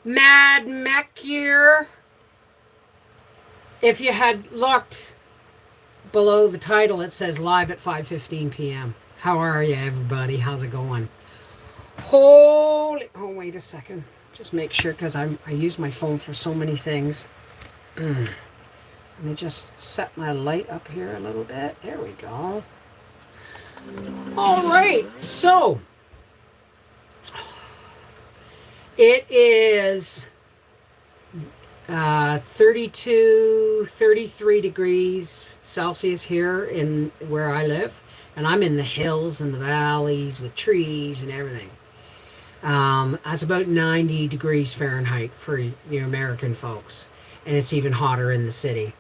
Mad Mech here. If you had looked below the title, it says live at 5:15 p.m. How are you, everybody? How's it going? Holy! Oh, wait a second. Just make sure because I use my phone for so many things. Let me just set my light up here a little bit. There we go. All right. So it is 32, 33 degrees Celsius here in where I live. And I'm in the hills and the valleys with trees and everything. That's about 90 degrees Fahrenheit for you American folks. And it's even hotter in the city.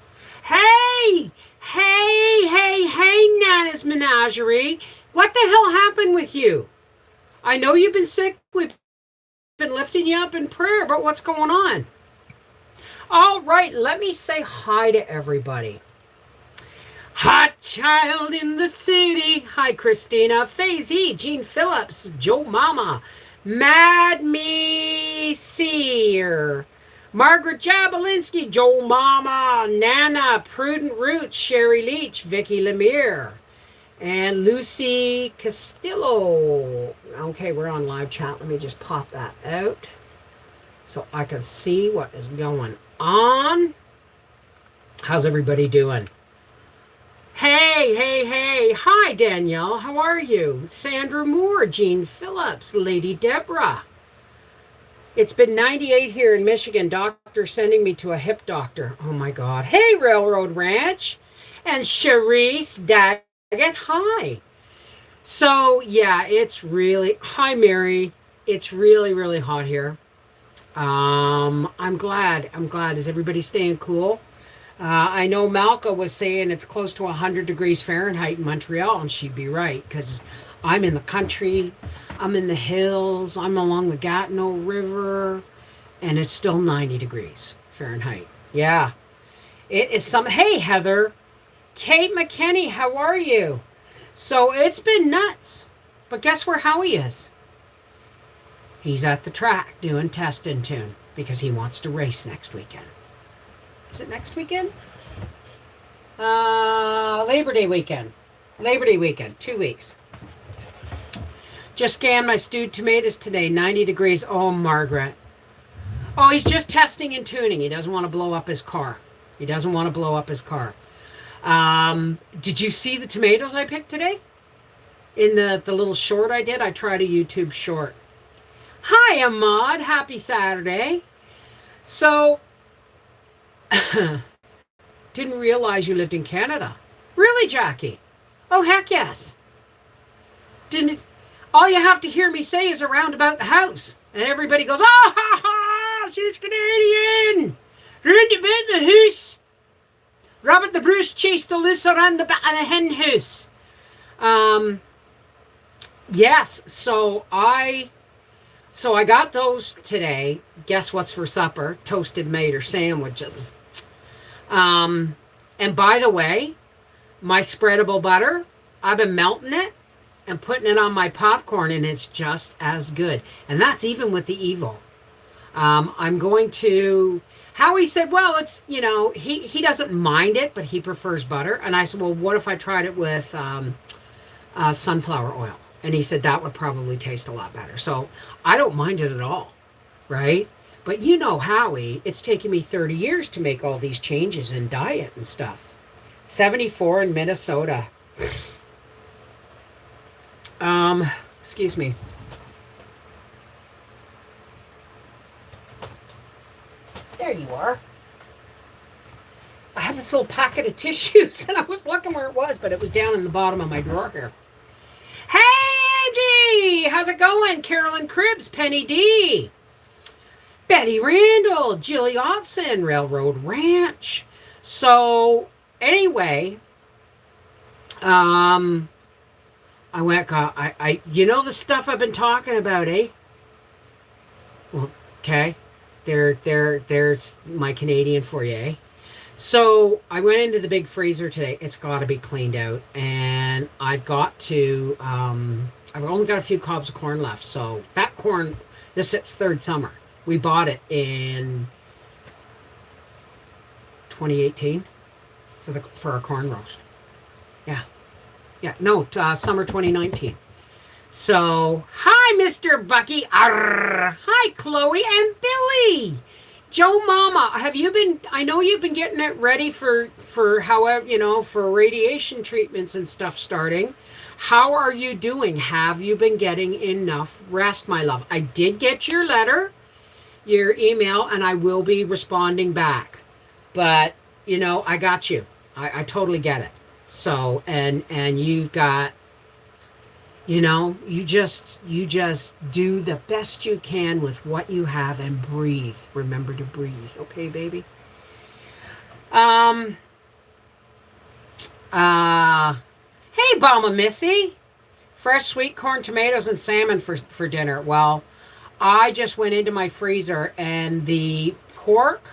Hey! Hey, Nana's Menagerie. What the hell happened with you? I know you've been sick. We've been lifting you up in prayer, but what's going on? All right, let me say hi to everybody. Hot child in the city. Hi, Christina. Faisy, Jean Phillips, Joe Mama, Mad Me Seer, Margaret Jabalinsky, Joe Mama, Nana, Prudent Roots, Sherry Leach, Vicky Lemire, and Lucy Castillo. Okay, we're on live chat. Let me just pop that out so I can see what is going on. How's everybody doing? Hey. Hi, Danielle. How are you? Sandra Moore, Jean Phillips, Lady Deborah. It's been 98 here in Michigan. Doctor sending me to a hip doctor. Oh, my God. Hey, Railroad Ranch. And Charisse Daggett. Hi. So, yeah, it's really... Hi, Mary. It's really, really hot here. I'm glad. Is everybody staying cool? I know Malka was saying it's close to 100 degrees Fahrenheit in Montreal, and she'd be right, because I'm in the country, I'm in the hills, I'm along the Gatineau River, and it's still 90 degrees Fahrenheit. Yeah. It is some... Hey, Heather. Kate McKinney, how are you? So it's been nuts. But guess where Howie is? He's at the track doing test and tune because he wants to race next weekend. Is it next weekend? Labor Day weekend. 2 weeks. Just scanned my stewed tomatoes today, 90 degrees. Oh, Margaret. Oh, he's just testing and tuning. He doesn't want to blow up his car. Did you see the tomatoes I picked today? In the little short I did? I tried a YouTube short. Hi, Ahmad. Happy Saturday. So... Didn't realize you lived in Canada. Really, Jackie? Oh, heck yes. Didn't... All you have to hear me say is around about the house. And everybody goes, oh, ha, ha, she's Canadian. Round about the house. Robert the Bruce chased the loose around the back of the hen house. Yes, so I got those today. Guess what's for supper? Toasted mater sandwiches. And by the way, my spreadable butter, I've been melting it and putting it on my popcorn, and it's just as good. And that's even with the Evo. I'm going to... Howie said, well, it's, he doesn't mind it, but he prefers butter. And I said, well, what if I tried it with sunflower oil? And he said that would probably taste a lot better. So I don't mind it at all, right? But Howie, it's taken me 30 years to make all these changes in diet and stuff. 74 in Minnesota. Excuse me. There you are. I have this little packet of tissues, and I was looking where it was, but it was down in the bottom of my drawer here. Hey, Angie! How's it going? Carolyn Cribbs, Penny D. Betty Randall, Jilly Otson, Railroad Ranch. So, anyway, I went, the stuff I've been talking about, eh? Well, okay. There's my Canadian for you, eh? So I went into the big freezer today. It's got to be cleaned out, and I've got to. I've only got a few cobs of corn left, so that corn. This is its third summer. We bought it in 2018 for our corn roast. Yeah. Yeah. No, summer 2019. So, hi, Mr. Bucky. Arr. Hi, Chloe and Billy. Joe Mama, I know you've been getting it ready for however, for radiation treatments and stuff starting. How are you doing? Have you been getting enough rest, my love? I did get your letter, your email, and I will be responding back. But, I got you. I totally get it. So, and you've got, you just do the best you can with what you have and breathe. Remember to breathe. Okay, baby? Hey, Balma Missy. Fresh sweet corn, tomatoes, and salmon for dinner. Well, I just went into my freezer, and the pork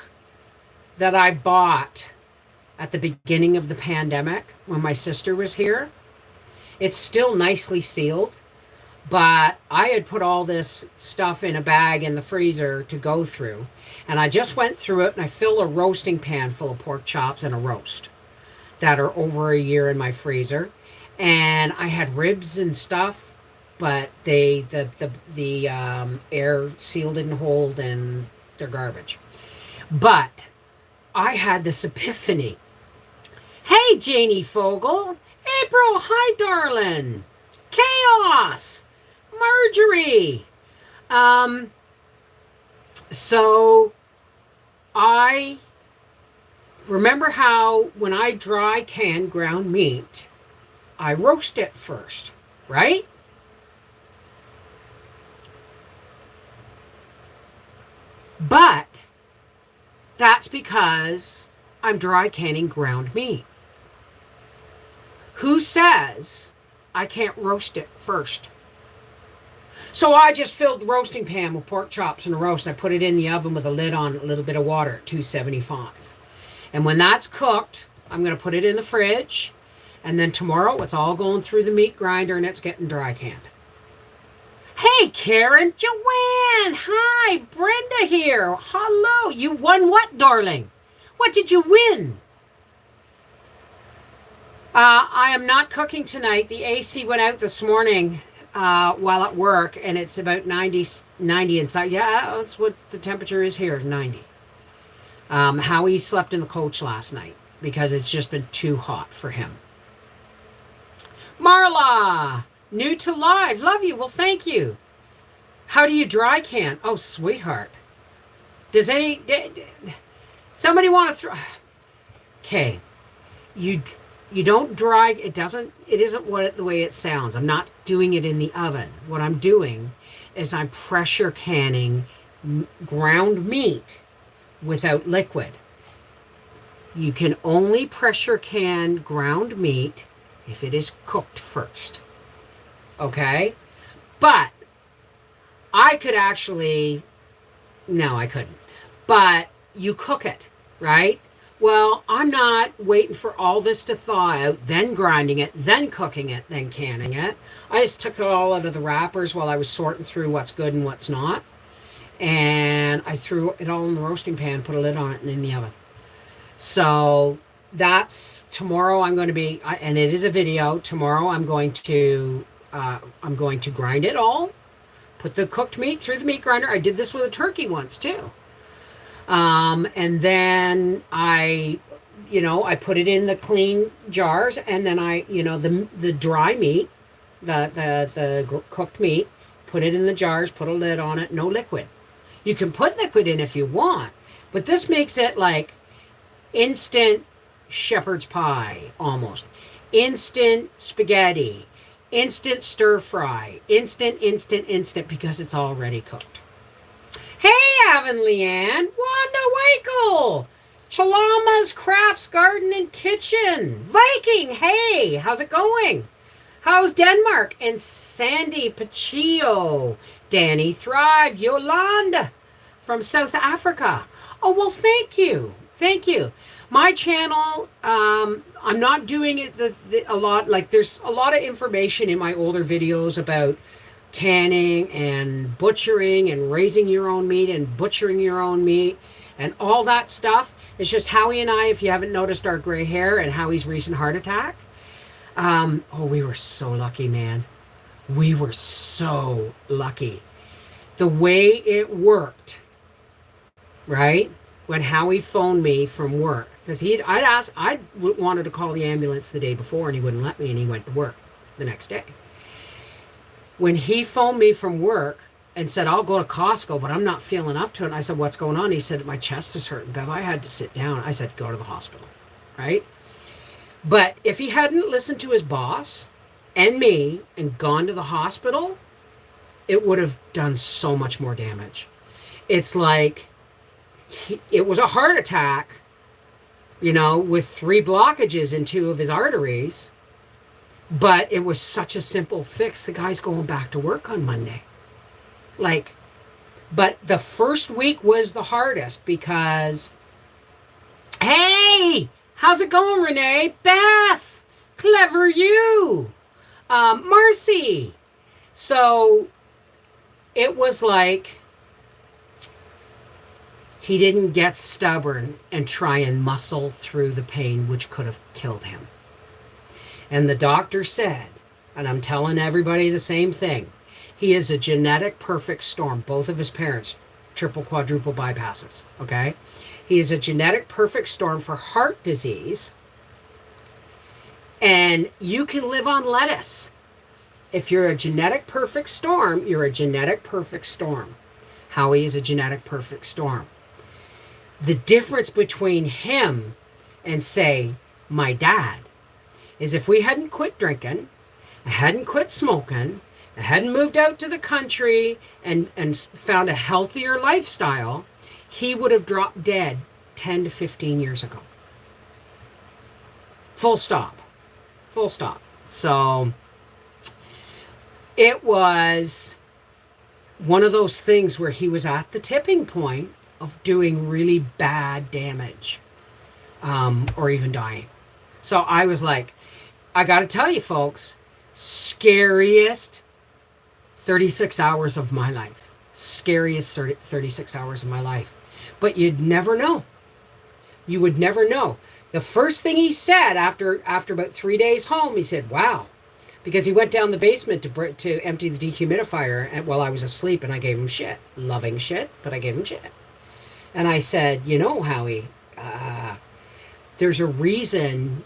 that I bought at the beginning of the pandemic when my sister was here, it's still nicely sealed, but I had put all this stuff in a bag in the freezer to go through, and I just went through it, and I filled a roasting pan full of pork chops and a roast that are over a year in my freezer. And I had ribs and stuff, but the air seal didn't hold, and they're garbage. But I had this epiphany. Hey, Janie Fogel. April, hi, darling. Chaos. Marjorie. So I remember how when I dry can ground meat, I roast it first, right? But that's because I'm dry canning ground meat. Who says I can't roast it first? So I just filled the roasting pan with pork chops and a roast, and I put it in the oven with a lid on, a little bit of water at 275. And when that's cooked, I'm going to put it in the fridge. And then tomorrow, it's all going through the meat grinder, and it's getting dry canned. Hey, Karen. Joanne. Hi. Brenda here. Hello. You won what, darling? What did you win? I am not cooking tonight. The AC went out this morning while at work, and it's about 90 inside. Yeah, that's what the temperature is here, 90. Howie slept in the coach last night because it's just been too hot for him. Marla, new to live. Love you. Well, thank you. How do you dry can? Oh, sweetheart. Does somebody want to throw? Okay, you don't dry. It isn't the way it sounds. I'm not doing it in the oven. What I'm doing is I'm pressure canning ground meat without liquid. You can only pressure can ground meat if it is cooked first. Okay? But I could actually, no, I couldn't. But you cook it, right? Well, I'm not waiting for all this to thaw out, then grinding it, then cooking it, then canning it. I just took it all out of the wrappers while I was sorting through what's good and what's not. And I threw it all in the roasting pan, put a lid on it, and in the oven. So that's tomorrow. I'm going to be, and it is a video. Tomorrow I'm going to grind it all, put the cooked meat through the meat grinder. I did this with a turkey once too. And then I put it in the clean jars, and then the dry meat, the cooked meat, put it in the jars, put a lid on it, no liquid. You can put liquid in if you want, but this makes it like instant shepherd's pie, almost. Instant spaghetti, instant stir fry, instant, because it's already cooked. Hey, Avonlea Ann, Wanda Wakel, Chalama's Crafts Garden and Kitchen, Viking, hey, how's it going? How's Denmark? And Sandy Paccio, Danny Thrive, Yolanda from South Africa. Oh, well, thank you. My channel, I'm not doing it a lot. Like, there's a lot of information in my older videos about canning and butchering and raising your own meat and butchering your own meat and all that stuff. It's just Howie and I, if you haven't noticed our gray hair and Howie's recent heart attack. We were so lucky, man. We were so lucky. The way it worked, right? When Howie phoned me from work, because I wanted to call the ambulance the day before and he wouldn't let me, and he went to work the next day. When he phoned me from work and said, I'll go to Costco, but I'm not feeling up to it. And I said, what's going on? He said, my chest is hurting, Bev. I had to sit down. I said, go to the hospital, right? But if he hadn't listened to his boss and me and gone to the hospital, it would have done so much more damage. It's like, it was a heart attack, with 3 blockages in 2 of his arteries. But it was such a simple fix. The guy's going back to work on Monday. But the first week was the hardest because, hey, how's it going, Renee? Beth, clever you. Marcy. So it was like he didn't get stubborn and try and muscle through the pain, which could have killed him. And the doctor said, and I'm telling everybody the same thing, he is a genetic perfect storm. Both of his parents, triple, quadruple bypasses, okay? He is a genetic perfect storm for heart disease. And you can live on lettuce. If you're a genetic perfect storm, you're a genetic perfect storm. Howie is a genetic perfect storm. The difference between him and, say, my dad is if we hadn't quit drinking, I hadn't quit smoking, I hadn't moved out to the country and found a healthier lifestyle, he would have dropped dead 10 to 15 years ago. Full stop. Full stop. So it was one of those things where he was at the tipping point of doing really bad damage, or even dying. So I was like, I got to tell you, folks, scariest 36 hours of my life. Scariest 36 hours of my life. But you'd never know. You would never know. The first thing he said after about 3 days home, he said, wow. Because he went down the basement to empty the dehumidifier while I was asleep, and I gave him shit. Loving shit, but I gave him shit. And I said, Howie, there's a reason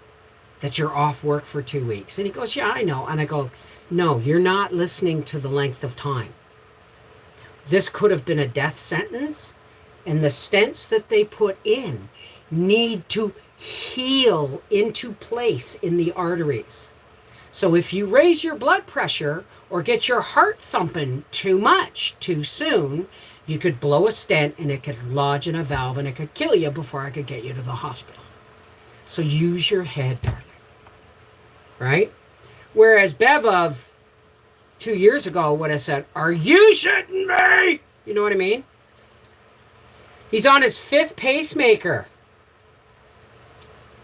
that you're off work for 2 weeks. And he goes, yeah, I know. And I go, no, you're not listening to the length of time. This could have been a death sentence, and the stents that they put in need to heal into place in the arteries. So if you raise your blood pressure or get your heart thumping too much too soon, you could blow a stent and it could lodge in a valve and it could kill you before I could get you to the hospital. So use your head, darling. Right? Whereas Bev of 2 years ago would have said, are you shitting me? You know what I mean? He's on his 5th pacemaker.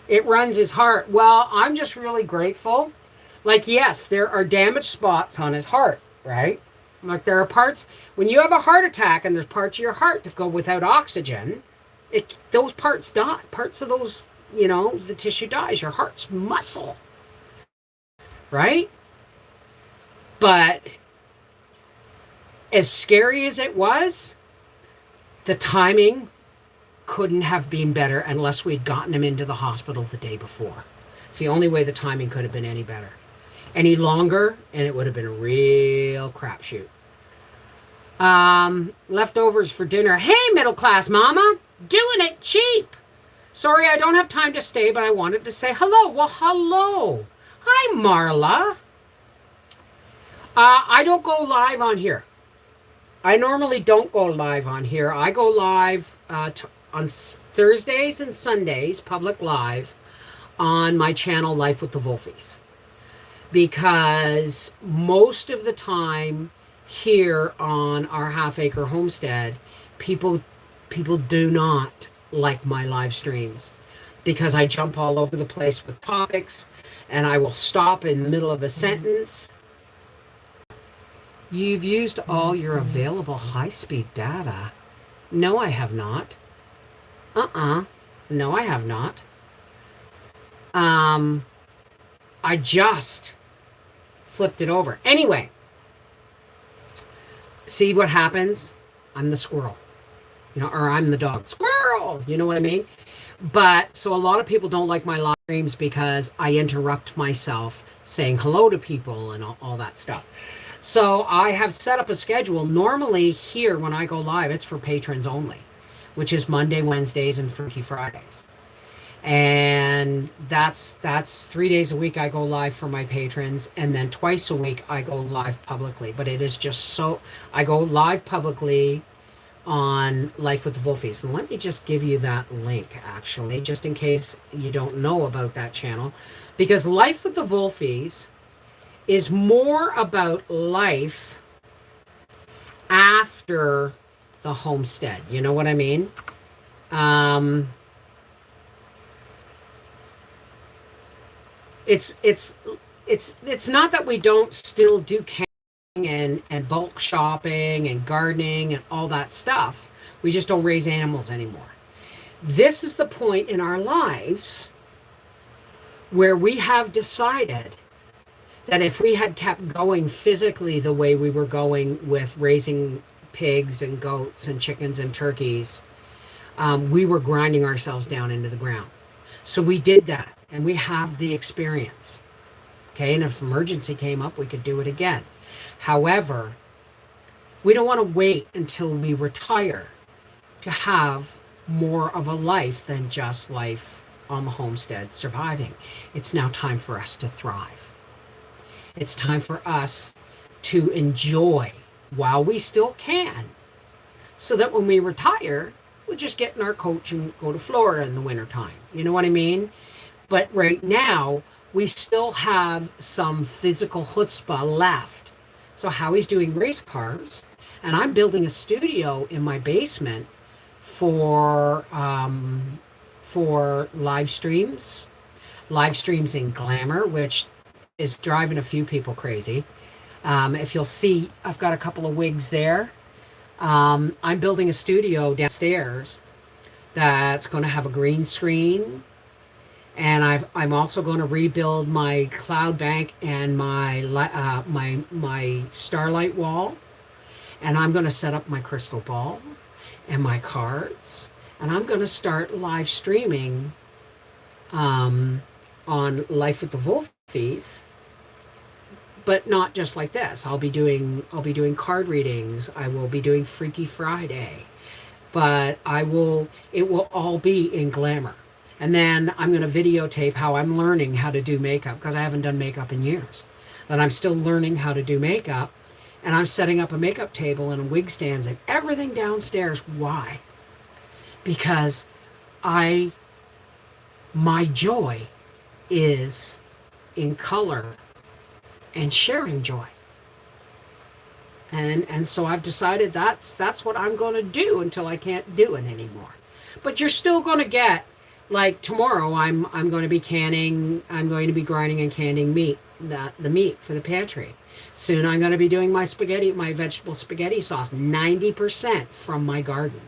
It runs his heart. Well, I'm just really grateful. Like, yes, there are damaged spots on his heart, right? Like, there are parts, when you have a heart attack and there's parts of your heart that go without oxygen, those parts die. Parts of those, the tissue dies. Your heart's muscle, right? But as scary as it was, the timing couldn't have been better unless we'd gotten him into the hospital the day before. It's the only way the timing could have been any better. Any longer, and it would have been a real crapshoot. Leftovers for dinner. Hey, middle class mama, doing it cheap. Sorry, I don't have time to stay, but I wanted to say hello. Well, hello. Hi, Marla. I don't go live on here. I normally don't go live on here. I go live on Thursdays and Sundays, public live, on my channel, Life with the Wolfies. Because most of the time here on our half-acre homestead, people do not like my live streams because I jump all over the place with topics and I will stop in the middle of a sentence. You've used all your available high-speed data. No, I have not. No, I have not. Um, I just flipped it over. Anyway, see what happens? I'm the squirrel, or I'm the dog. Squirrel! You know what I mean? But so a lot of people don't like my live streams because I interrupt myself saying hello to people and all that stuff. So I have set up a schedule. Normally here when I go live, it's for patrons only, which is Monday, Wednesdays, and Freaky Fridays. And that's 3 days a week I go live for my patrons, and then twice a week I go live publicly. But it is just so I go live publicly on Life with the Wolfies. And let me just give you that link, actually, just in case you don't know about that channel. Because Life with the Wolfies is more about life after the homestead. You know what I mean? It's not that we don't still do and bulk shopping and gardening and all that stuff. We just don't raise animals anymore. This is the point in our lives where we have decided that if we had kept going physically the way we were going with raising pigs and goats and chickens and turkeys, we were grinding ourselves down into the ground. So we did that, and we have the experience. Okay, and if emergency came up, we could do it again. However, we don't want to wait until we retire to have more of a life than just life on the homestead surviving. It's now time for us to thrive. It's time for us to enjoy while we still can, so that when we retire, we'll just get in our coach and go to Florida in the wintertime. You know what I mean? But right now, we still have some physical chutzpah left. So Howie's doing race cars, and I'm building a studio in my basement for live streams in glamour, which is driving a few people crazy. If you'll see, I've got a couple of wigs there. I'm building a studio downstairs that's going to have a green screen, and I'm also going to rebuild my cloud bank and my starlight wall, and I'm going to set up my crystal ball and my cards, and I'm going to start live streaming on Life with the Wolfies, but not just like this. I'll be doing card readings. I will be doing Freaky Friday, but it will all be in glamour. And then I'm going to videotape how I'm learning how to do makeup, because I haven't done makeup in years. That I'm still learning how to do makeup, and I'm setting up a makeup table and wig stands and everything downstairs. Why? Because my joy is in color and sharing joy. And so I've decided that's what I'm going to do until I can't do it anymore. But you're still going to get, like tomorrow, I'm going to be canning. I'm going to be grinding and canning meat, the meat for the pantry. Soon I'm going to be doing my vegetable spaghetti sauce, 90% from my garden.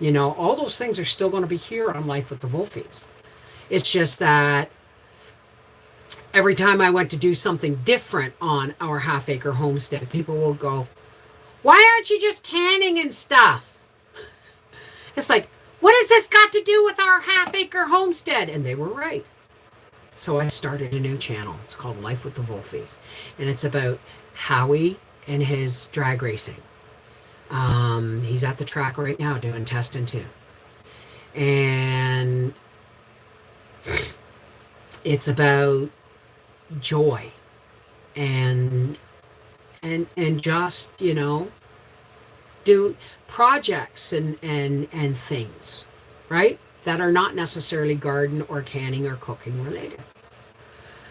All those things are still going to be here on Life with the Wolfies. It's just that every time I went to do something different on our half-acre homestead, people will go, "Why aren't you just canning and stuff?" It's like, what has this got to do with our half-acre homestead? And they were right. So I started a new channel. It's called Life with the Wolfies. And it's about Howie and his drag racing. He's at the track right now doing test and tune. And it's about joy and just, do projects and things, right? That are not necessarily garden or canning or cooking related.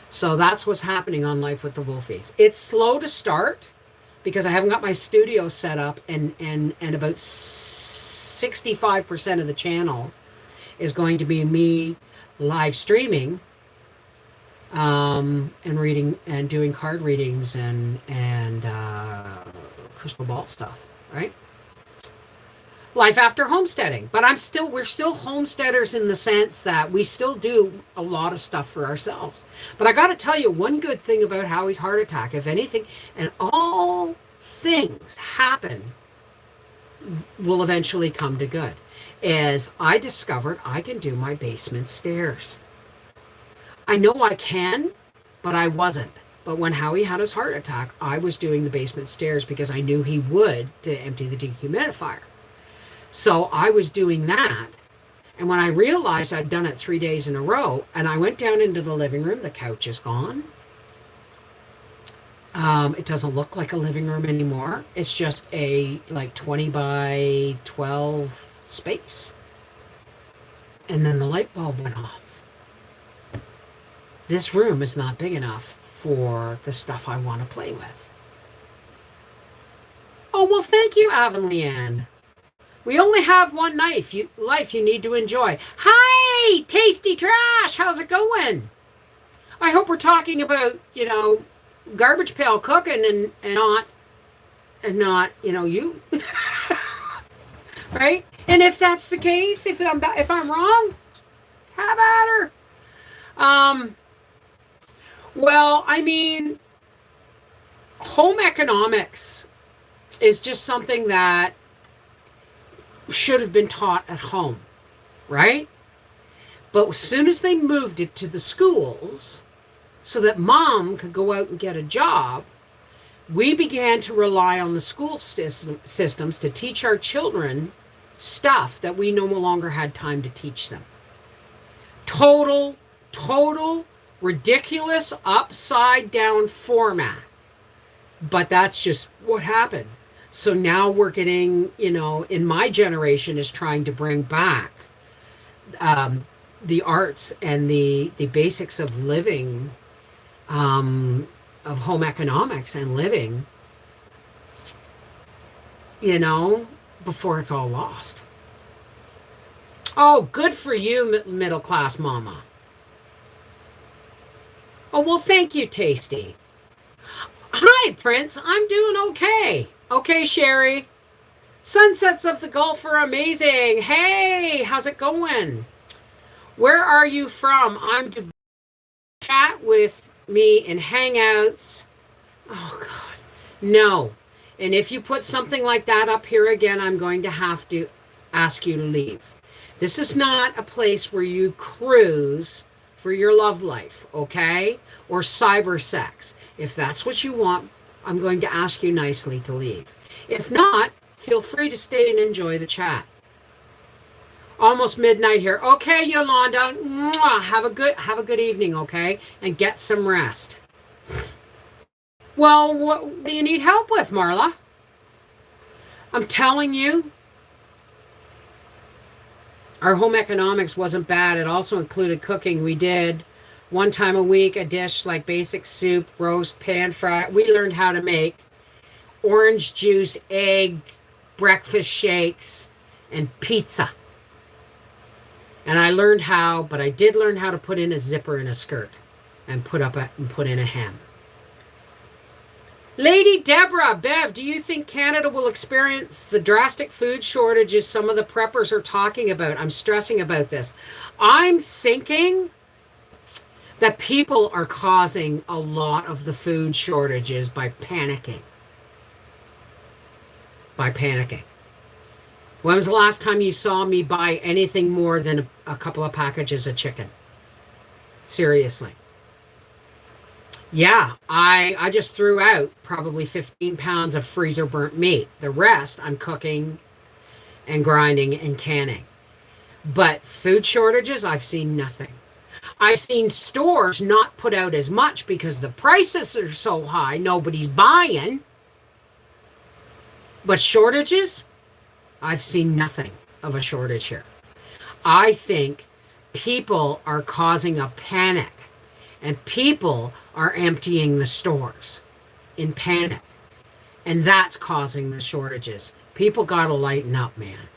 So that's what's happening on Life with the Wolfies. It's slow to start because I haven't got my studio set up, and about 65% of the channel is going to be me live streaming, and reading and doing card readings and crystal ball stuff, right? Life after homesteading. But we're still homesteaders in the sense that we still do a lot of stuff for ourselves. But I got to tell you one good thing about Howie's heart attack, if anything, and all things happen will eventually come to good, is I discovered I can do my basement stairs. I know I can, but I wasn't. But when Howie had his heart attack, I was doing the basement stairs because I knew he would to empty the dehumidifier. So I was doing that. And when I realized I'd done it 3 days in a row, and I went down into the living room, the couch is gone. It doesn't look like a living room anymore. It's just a like 20 by 12 space. And then the light bulb went off. This room is not big enough for the stuff I want to play with. Oh, well, thank you, Avon Leanne. We only have one life you need to enjoy. Hi, Tasty Trash. How's it going? I hope we're talking about, garbage pail cooking and not, you. Right? And if that's the case, if I'm wrong, have at her. Well, I mean, home economics is just something that should have been taught at home, right? But as soon as they moved it to the schools so that mom could go out and get a job, we began to rely on the school systems to teach our children stuff that we no longer had time to teach them. Total ridiculous upside down format. But that's just what happened. So now we're getting, in my generation is trying to bring back the arts and the basics of living, of home economics and living, before it's all lost. Oh, good for you, middle class mama. Oh, well, thank you, Tasty. Hi, Prince. I'm doing okay. Okay, Sherry. Sunsets of the Gulf are amazing. Hey, how's it going? Where are you from? I'm to chat with me in Hangouts. Oh, God. No. And if you put something like that up here again, I'm going to have to ask you to leave. This is not a place where you cruise for your love life, okay? Or cyber sex. If that's what you want, I'm going to ask you nicely to leave. If not, feel free to stay and enjoy the chat. Almost midnight here. Okay, Yolanda. Mwah, have a good evening, okay? And get some rest. Well, what do you need help with, Marla? I'm telling you, our home economics wasn't bad. It also included cooking. We did one time a week, a dish like basic soup, roast, pan fry. We learned how to make orange juice, egg, breakfast shakes, and pizza. And I did learn how to put in a zipper in a skirt and put in a hem. Lady Deborah, Bev, do you think Canada will experience the drastic food shortages some of the preppers are talking about? I'm stressing about this. I'm thinking that people are causing a lot of the food shortages by panicking. When was the last time you saw me buy anything more than a couple of packages of chicken? Seriously. Yeah, I just threw out probably 15 pounds of freezer burnt meat. The rest I'm cooking and grinding and canning. But food shortages, I've seen nothing. I've seen stores not put out as much because the prices are so high, nobody's buying. But shortages, I've seen nothing of a shortage here. I think people are causing a panic, and people are emptying the stores in panic, and that's causing the shortages. People gotta lighten up, man.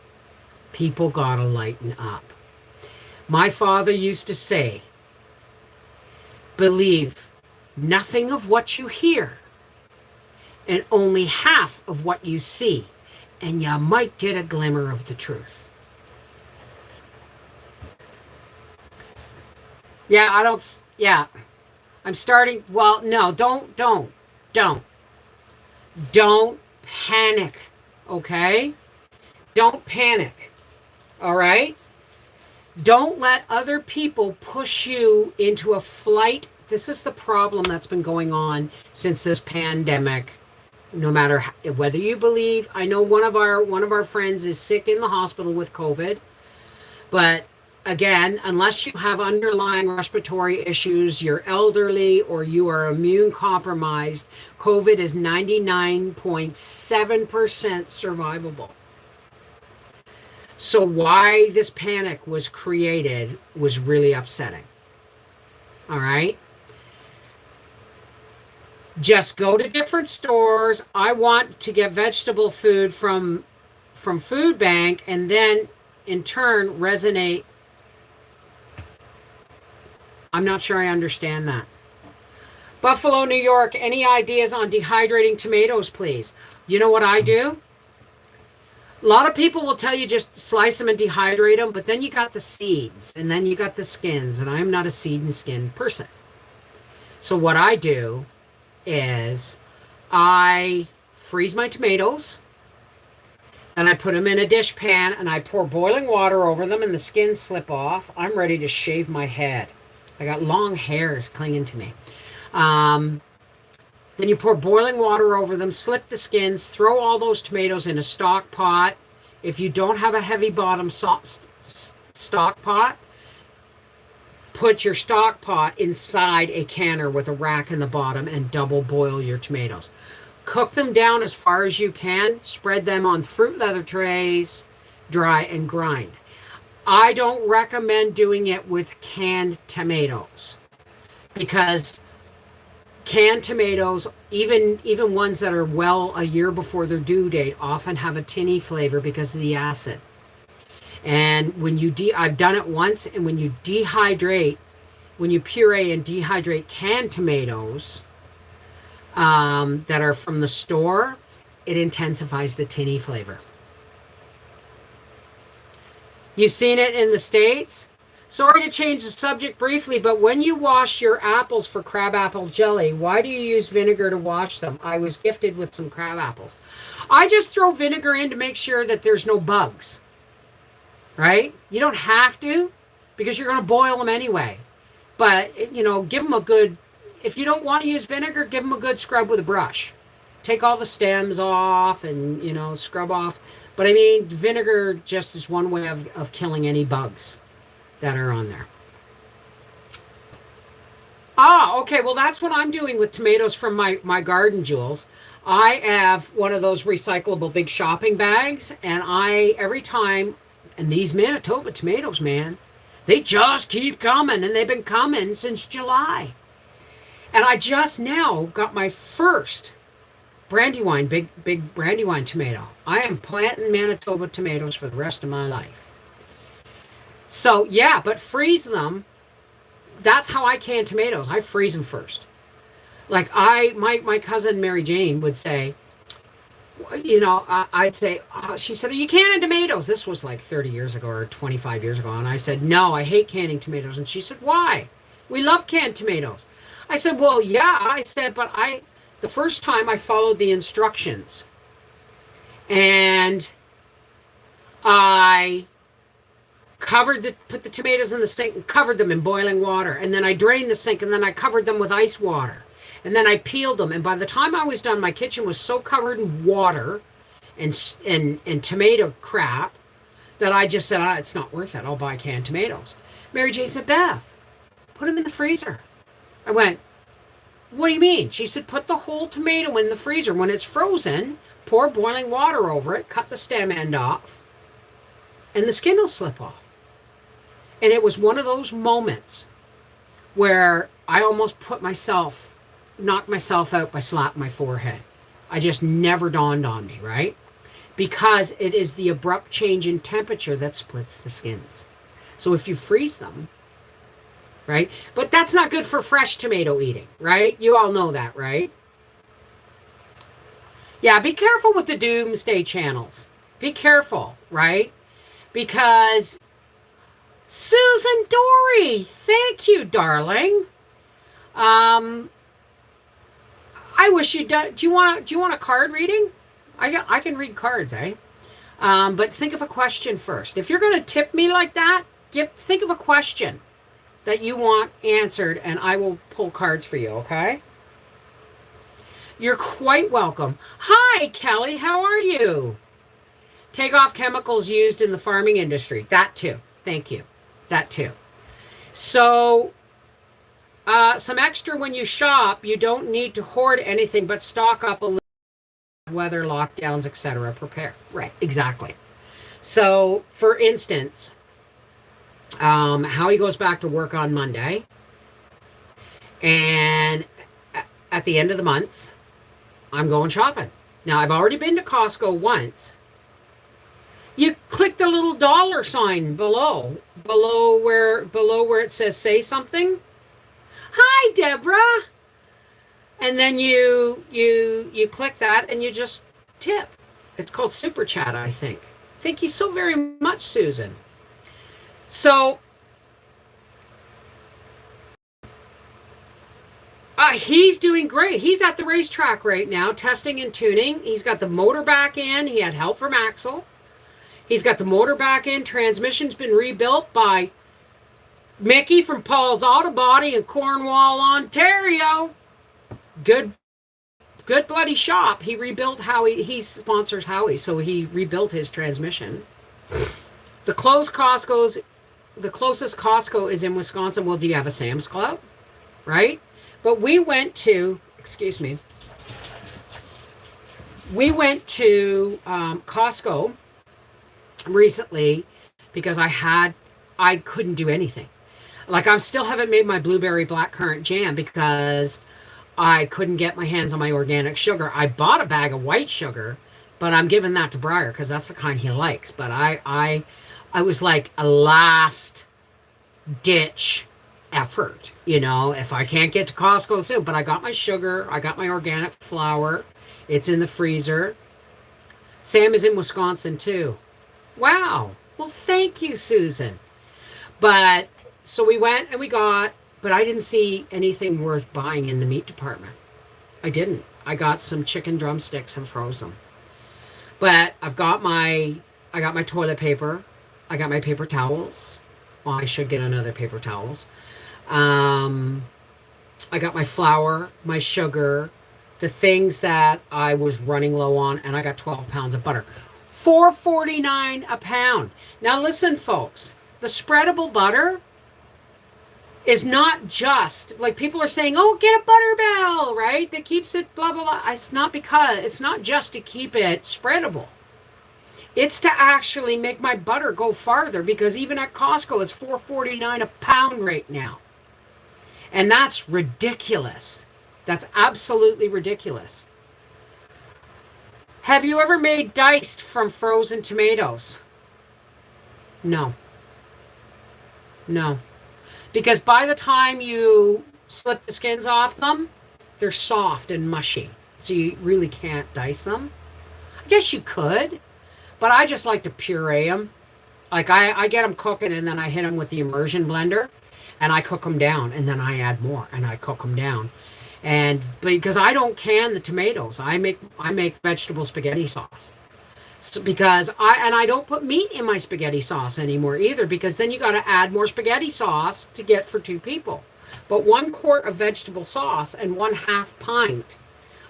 People gotta lighten up. My father used to say, Believe nothing of what you hear and only half of what you see, and you might get a glimmer of the truth. Yeah, I'm starting. Well, no, don't panic, okay? Don't panic, all right? Don't let other people push you into a flight. This is the problem that's been going on since this pandemic. No matter whether you believe, I know one of our friends is sick in the hospital with COVID, but again, unless you have underlying respiratory issues, you're elderly, or you are immune compromised, COVID is 99.7% survivable. So why this panic was created was really upsetting. All right? Just go to different stores. I want to get vegetable food from food bank, and then in turn resonate. I'm not sure I understand that. Buffalo, New York, any ideas on dehydrating tomatoes, please? You know what I do? A lot of people will tell you just slice them and dehydrate them, but then you got the seeds, and then you got the skins, and I'm not a seed and skin person. So what I do is I freeze my tomatoes, and I put them in a dish pan, and I pour boiling water over them, and the skins slip off. I'm ready to shave my head. I got long hairs clinging to me. Then you pour boiling water over them, slip the skins, throw all those tomatoes in a stock pot. If you don't have a heavy bottom stock pot, put your stock pot inside a canner with a rack in the bottom and double boil your tomatoes. Cook them down as far as you can. Spread them on fruit leather trays, dry and grind. I don't recommend doing it with canned tomatoes, because canned tomatoes, even ones that are well a year before their due date, often have a tinny flavor because of the acid. And when you I've done it once, and when you puree and dehydrate canned tomatoes that are from the store, it intensifies the tinny flavor. You've seen it in the States? Sorry to change the subject briefly, but when you wash your apples for crabapple jelly, why do you use vinegar to wash them? I was gifted with some crab apples. I just throw vinegar in to make sure that there's no bugs, right? You don't have to, because you're going to boil them anyway. But, give them a good, if you don't want to use vinegar, give them a good scrub with a brush. Take all the stems off and, scrub off. But I mean, vinegar just is one way of killing any bugs that are on there. Okay. Well, that's what I'm doing with tomatoes from my garden, Jules. I have one of those recyclable big shopping bags, and every time, and these Manitoba tomatoes, man, they just keep coming, and they've been coming since July. And I just now got my first Brandywine, big Brandywine tomato. I am planting Manitoba tomatoes for the rest of my life. So yeah, but freeze them. That's how I can tomatoes. I freeze them first. Like my cousin Mary Jane would say, I'd say, she said, are you canning tomatoes? This was like 30 years ago or 25 years ago. And I said, no, I hate canning tomatoes. And she said, why? We love canned tomatoes. I said, well, yeah. I said, but the first time I followed the instructions, and I put the tomatoes in the sink and covered them in boiling water. And then I drained the sink, and then I covered them with ice water. And then I peeled them. And by the time I was done, my kitchen was so covered in water and tomato crap that I just said, it's not worth it. I'll buy canned tomatoes. Mary Jane said, Beth, put them in the freezer. I went, what do you mean? She said, put the whole tomato in the freezer. When it's frozen, pour boiling water over it, cut the stem end off, and the skin will slip off. And it was one of those moments where I almost knocked myself out by slapping my forehead. I just never dawned on me, right? Because it is the abrupt change in temperature that splits the skins. So if you freeze them, right? But that's not good for fresh tomato eating, right? You all know that, right? Yeah, be careful with the doomsday channels. Be careful, right? Because Susan Dory, thank you, darling. Um, I wish you'd done. Do you want a card reading? I can read cards, eh? But think of a question first. If you're gonna tip me like that, think of a question that you want answered, and I will pull cards for you. Okay? You're quite welcome. Hi, Kelly. How are you? Take off chemicals used in the farming industry. That too. Thank you. That too. So, some extra when you shop. You don't need to hoard anything, but stock up a little. Weather, lockdowns, etc. Prepare. Right. Exactly. So, for instance, Howie goes back to work on Monday, and at the end of the month, I'm going shopping. Now, I've already been to Costco once. You click the little dollar sign below where it says say something. Hi, Deborah. And then you click that and you just tip. It's called Super Chat, I think. Thank you so very much, Susan. So he's doing great. He's at the racetrack right now, testing and tuning. He's got the motor back in. He had help from Axel. He's got the motor back in. Transmission's been rebuilt by Mickey from Paul's Auto Body in Cornwall, Ontario. Good bloody shop. He rebuilt Howie. He sponsors Howie, so he rebuilt his transmission. The closest Costco is in Wisconsin. Well, do you have a Sam's Club? Right? But we went to Costco recently because I couldn't do anything. Like, I still haven't made my blueberry blackcurrant jam because I couldn't get my hands on my organic sugar. I bought a bag of white sugar, but I'm giving that to Briar because that's the kind he likes. But I was like a last ditch effort, if I can't get to Costco soon. But I got my sugar, I got my organic flour. It's in the freezer. Sam is in Wisconsin too. Wow. Well, thank you, Susan. But so we went and but I didn't see anything worth buying in the meat department. I didn't. I got some chicken drumsticks and froze them. But I got my toilet paper. I got my paper towels. Well, I should get another paper towels. I got my flour, my sugar, the things that I was running low on, and I got 12 pounds of butter. $4.49 a pound. Now listen, folks, the spreadable butter is not just like people are saying, oh, get a butter bell, right? That keeps it blah, blah, blah. It's not just to keep it spreadable. It's to actually make my butter go farther, because even at Costco, it's $4.49 a pound right now. And that's ridiculous. That's absolutely ridiculous. Have you ever made diced from frozen tomatoes? No. Because by the time you slip the skins off them, they're soft and mushy. So you really can't dice them. I guess you could, but I just like to puree them. Like I get them cooking and then I hit them with the immersion blender and I cook them down and then I add more and I cook them down. And because I don't can the tomatoes, I make vegetable spaghetti sauce. So because I don't put meat in my spaghetti sauce anymore either, because then you got to add more spaghetti sauce to get for two people. But 1 quart of vegetable sauce and 1/2 pint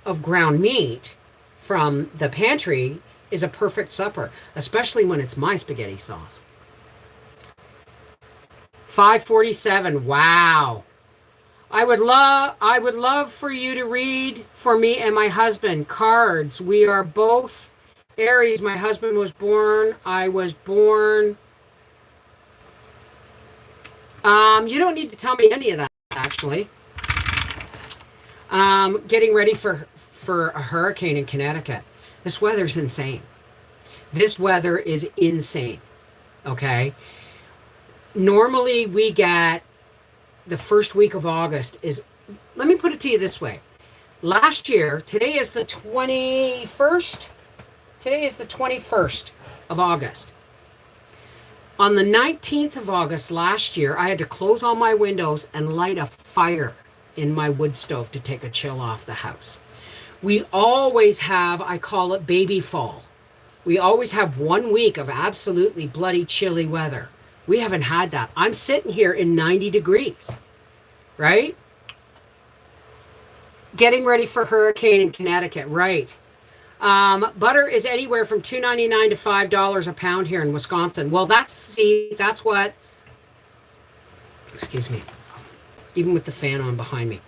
of ground meat from the pantry is a perfect supper, especially when it's my spaghetti sauce. 547. Wow. I would love for you to read for me and my husband cards. We are both Aries. My husband was born. I was born. You don't need to tell me any of that, actually. Getting ready for a hurricane in Connecticut. This weather's insane. This weather is insane. Okay. Normally we get the first week of August is, let me put it to you this way. Last year, today is the 21st. Today is the 21st of August. On the 19th of August last year, I had to close all my windows and light a fire in my wood stove to take a chill off the house. We always have, I call it baby fall. We always have 1 week of absolutely bloody chilly weather. We haven't had that. I'm sitting here in 90 degrees, right? Getting ready for hurricane in Connecticut, right? Butter is anywhere from $2.99 to $5 a pound here in Wisconsin. Well, that's what, excuse me, even with the fan on behind me.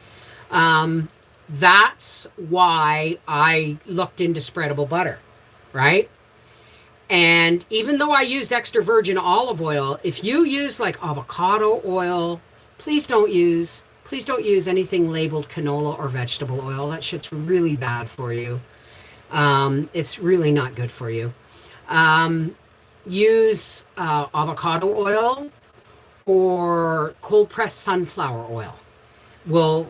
That's why I looked into spreadable butter, right? And even though I used extra virgin olive oil, if you use like avocado oil, please don't use anything labeled canola or vegetable oil. That shit's really bad for you. It's really not good for you. Use avocado oil or cold pressed sunflower oil. Will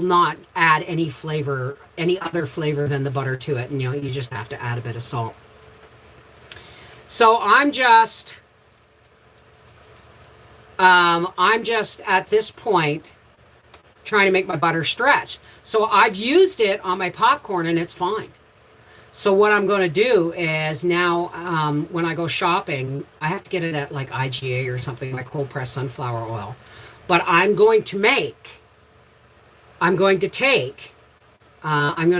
not add any flavor, any other flavor than the butter to it. And you just have to add a bit of salt. So I'm just at this point trying to make my butter stretch. So I've used it on my popcorn and it's fine. So what I'm going to do is now, when I go shopping, I have to get it at like IGA or something, like cold pressed sunflower oil. But I'm going to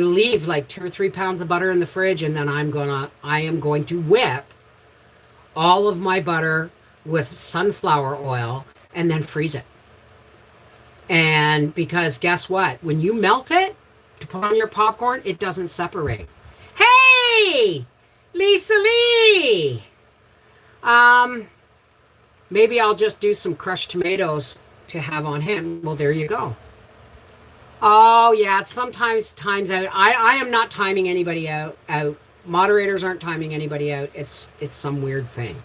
leave like 2 or 3 pounds of butter in the fridge, and then I am going to whip all of my butter with sunflower oil and then freeze it. And because guess what? When you melt it to put on your popcorn, it doesn't separate. Hey, Lisa Lee. Maybe I'll just do some crushed tomatoes to have on hand. Well, there you go. Oh yeah, sometimes times out. I am not timing anybody out. Moderators aren't timing anybody out. It's some weird thing.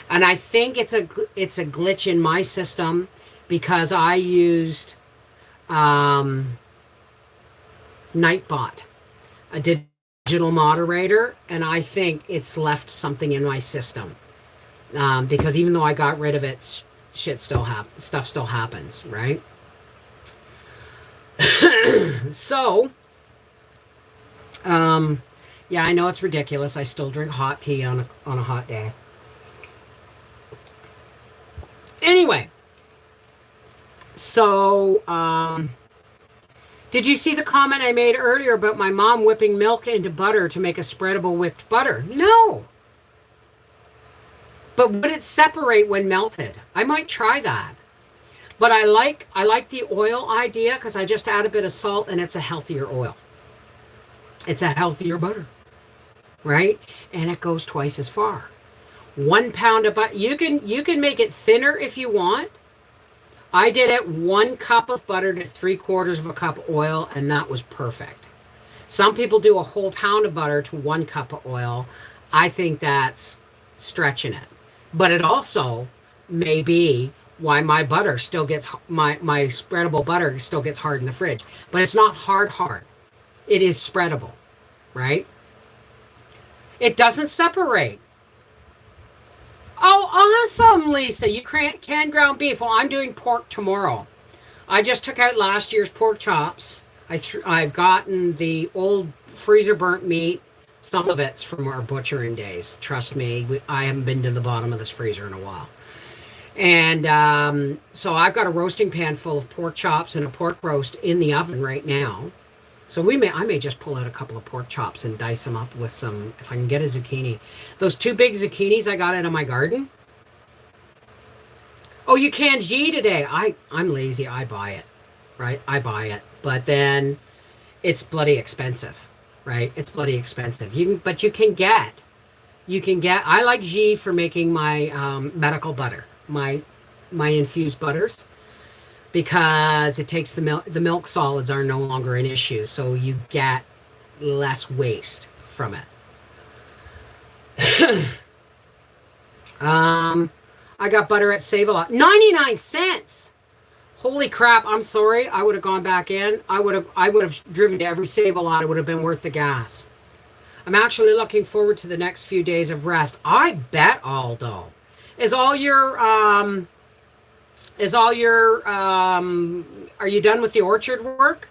And I think it's a glitch in my system because I used Nightbot, a digital moderator, and I think it's left something in my system. Because even though I got rid of it, stuff still happens, right? So, yeah, I know it's ridiculous. I still drink hot tea on a hot day. Anyway, so, did you see the comment I made earlier about my mom whipping milk into butter to make a spreadable whipped butter? No. But would it separate when melted? I might try that. But I like the oil idea because I just add a bit of salt and it's a healthier oil. It's a healthier butter, right? And it goes twice as far. 1 pound of butter. You can make it thinner if you want. I did it 1 cup of butter to 3/4 of a cup oil, and that was perfect. Some people do a whole pound of butter to 1 cup of oil. I think that's stretching it. But it also may be why my butter still gets, my spreadable butter still gets hard in the fridge. But it's not hard. It is spreadable, right? It doesn't separate. Oh, awesome, Lisa. You can ground beef. Well, I'm doing pork tomorrow. I just took out last year's pork chops. I've gotten the old freezer burnt meat. Some of it's from our butchering days. Trust me, I haven't been to the bottom of this freezer in a while. And so I've got a roasting pan full of pork chops and a pork roast in the oven right now. So I may just pull out a couple of pork chops and dice them up with some, if I can get a zucchini. Those 2 big zucchinis I got out of my garden. Oh, you can G today. I'm lazy. I buy it, right? I buy it. But then it's bloody expensive, right? It's bloody expensive. But you can get, I like G for making my medical butter, my infused butters. Because it takes the milk solids are no longer an issue, so you get less waste from it. I got butter at Save-A-Lot. 99 cents. Holy crap, I'm sorry. I would have gone back in. I would have driven to every Save-A-Lot. It would have been worth the gas. I'm actually looking forward to the next few days of rest. I bet, Aldo. Is all your are you done with the orchard work?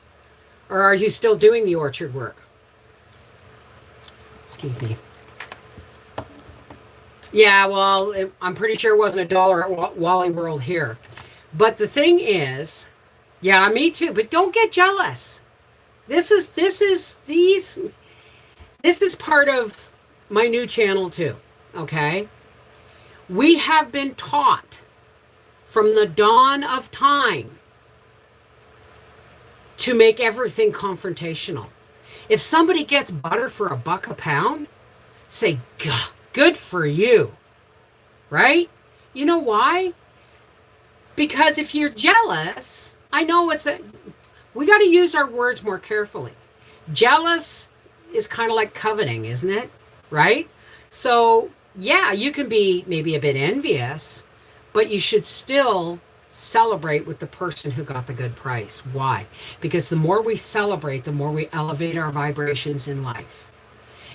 Or are you still doing the orchard work? Excuse me. Yeah, well, I'm pretty sure it wasn't $1 at Wally World here. But the thing is, yeah, me too, but don't get jealous. This is part of my new channel too, okay? We have been taught from the dawn of time to make everything confrontational. If somebody gets butter for $1 a pound, say, good for you, right? You know why? Because if you're jealous, I know we got to use our words more carefully. Jealous is kind of like coveting, isn't it? Right? So, yeah, you can be maybe a bit envious, but you should still celebrate with the person who got the good price. Why? Because the more we celebrate, the more we elevate our vibrations in life.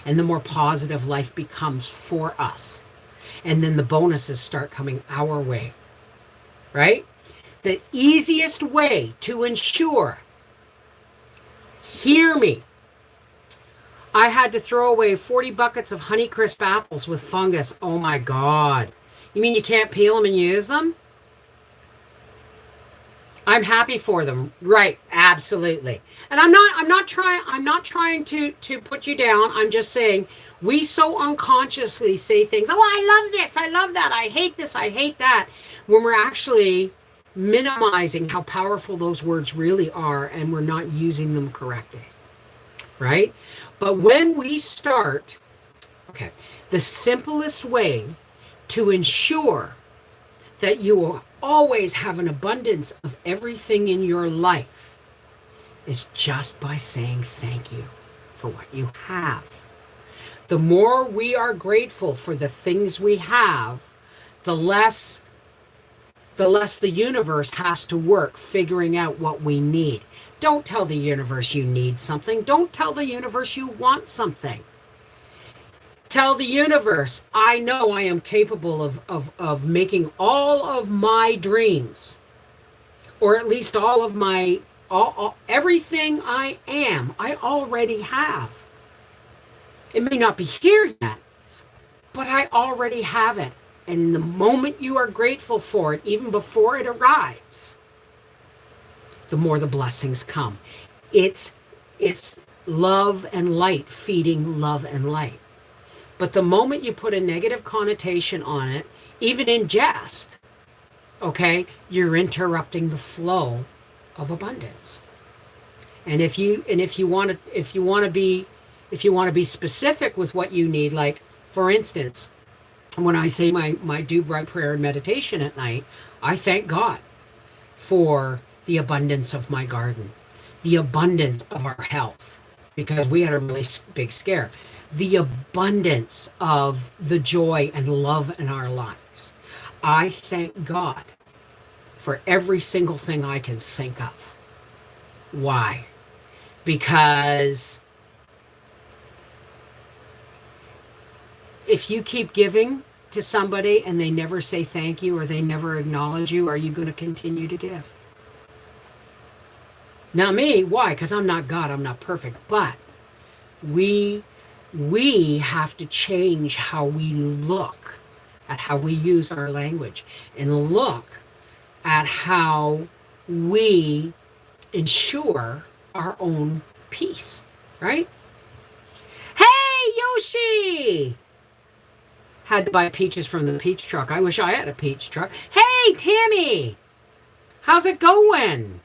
And the more positive life becomes for us. And then the bonuses start coming our way. Right? The easiest way to ensure, hear me, I had to throw away 40 buckets of Honeycrisp apples with fungus. Oh my God. You mean you can't peel them and use them? I'm happy for them. Right, absolutely. And I'm not trying to put you down. I'm just saying we so unconsciously say things, oh, I love this, I love that, I hate this, I hate that, when we're actually minimizing how powerful those words really are and we're not using them correctly. Right? But when we start, okay, the simplest way to ensure that you will always have an abundance of everything in your life is just by saying thank you for what you have. The more we are grateful for the things we have, the less the universe has to work figuring out what we need. Don't tell the universe you need something. Don't tell the universe you want something. Tell the universe, I know I am capable of making all of my dreams, or at least all of my, everything I am, I already have. It may not be here yet, but I already have it. And the moment you are grateful for it, even before it arrives, the more the blessings come. It's love and light feeding love and light. But the moment you put a negative connotation on it, even in jest, okay, you're interrupting the flow of abundance. And if you want to be specific with what you need, like for instance, when I say my do right prayer and meditation at night, I thank God for the abundance of my garden, the abundance of our health, because we had a really big scare, the abundance of the joy and love in our lives. I thank God for every single thing I can think of. Why? Because if you keep giving to somebody and they never say thank you or they never acknowledge you, are you going to continue to give? Not me. Why? Because I'm not God. I'm not perfect. But we have to change how we look at how we use our language and look at how we ensure our own peace, right? Hey, Yoshi! Had to buy peaches from the peach truck. I wish I had a peach truck. Hey, Tammy! How's it going?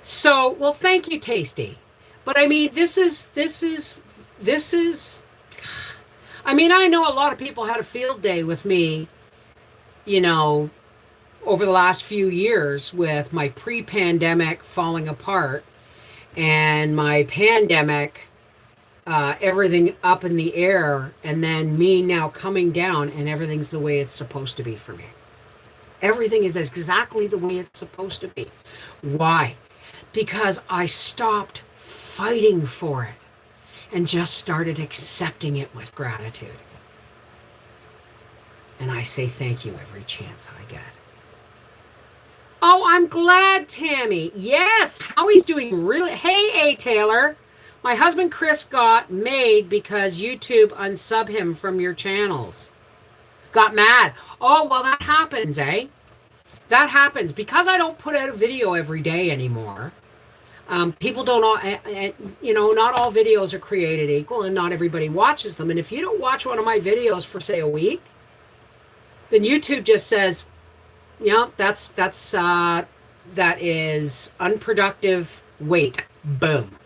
So, well, thank you, Tasty. But I mean, this is, I mean, I know a lot of people had a field day with me, you know, over the last few years with my pre-pandemic falling apart and my pandemic everything up in the air, and then me now coming down and everything's the way it's supposed to be for me. Everything is exactly the way it's supposed to be. Why? Because I stopped fighting for it and just started accepting it with gratitude. And I say thank you every chance I get. Oh, I'm glad, Tammy. Yes, Howie's doing really... Hey, A. Taylor. My husband Chris got made because YouTube unsub him from your channels. Got mad. Oh, well, that happens, eh? That happens. Because I don't put out a video every day anymore. People don't all... not all videos are created equal, and not everybody watches them. And if you don't watch one of my videos for, say, a week, then YouTube just says... that is unproductive weight. Boom.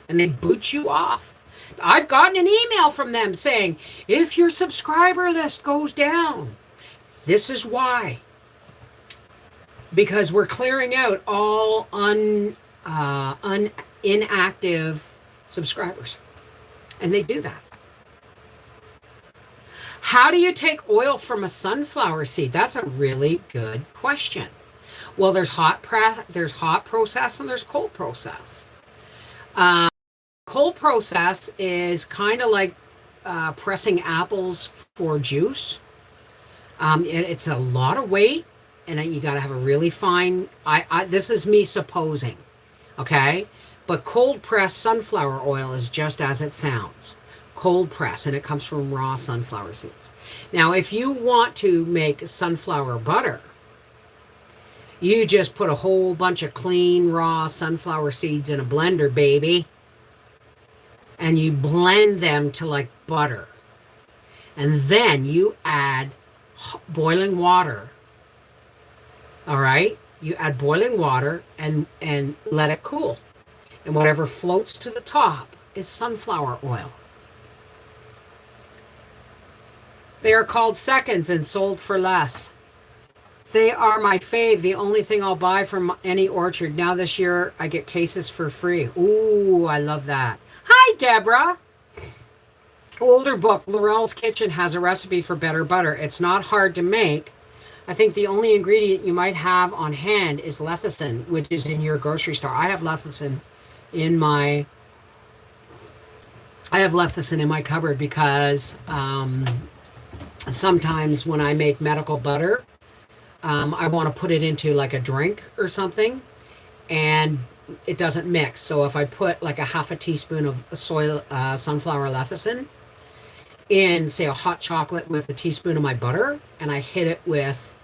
And they boot you off. I've gotten an email from them saying, if your subscriber list goes down, this is why. Because we're clearing out all inactive subscribers. And they do that. How do you take oil from a sunflower seed? That's a really good question. Well, there's hot process and there's cold process. Cold process is kind of like pressing apples for juice. It's a lot of weight, and you got to have a really fine. This is me supposing, okay? But cold pressed sunflower oil is just as it sounds. Cold press, and it comes from raw sunflower seeds. Now, if you want to make sunflower butter, you just put a whole bunch of clean raw sunflower seeds in a blender, baby, and you blend them to like butter, and then you add boiling water. All right, you add boiling water and let it cool, and whatever floats to the top is sunflower oil. They are called seconds and sold for less. They are my fave, the only thing I'll buy from any orchard. Now this year, I get cases for free. Ooh, I love that. Hi, Deborah. Older book, Laurel's Kitchen, has a recipe for better butter. It's not hard to make. I think the only ingredient you might have on hand is lecithin, which is in your grocery store. I have lecithin in my cupboard because... sometimes when I make medical butter, I want to put it into like a drink or something, and it doesn't mix. So if I put like a half a teaspoon of sunflower lecithin in, say, a hot chocolate with a teaspoon of my butter, and I hit it with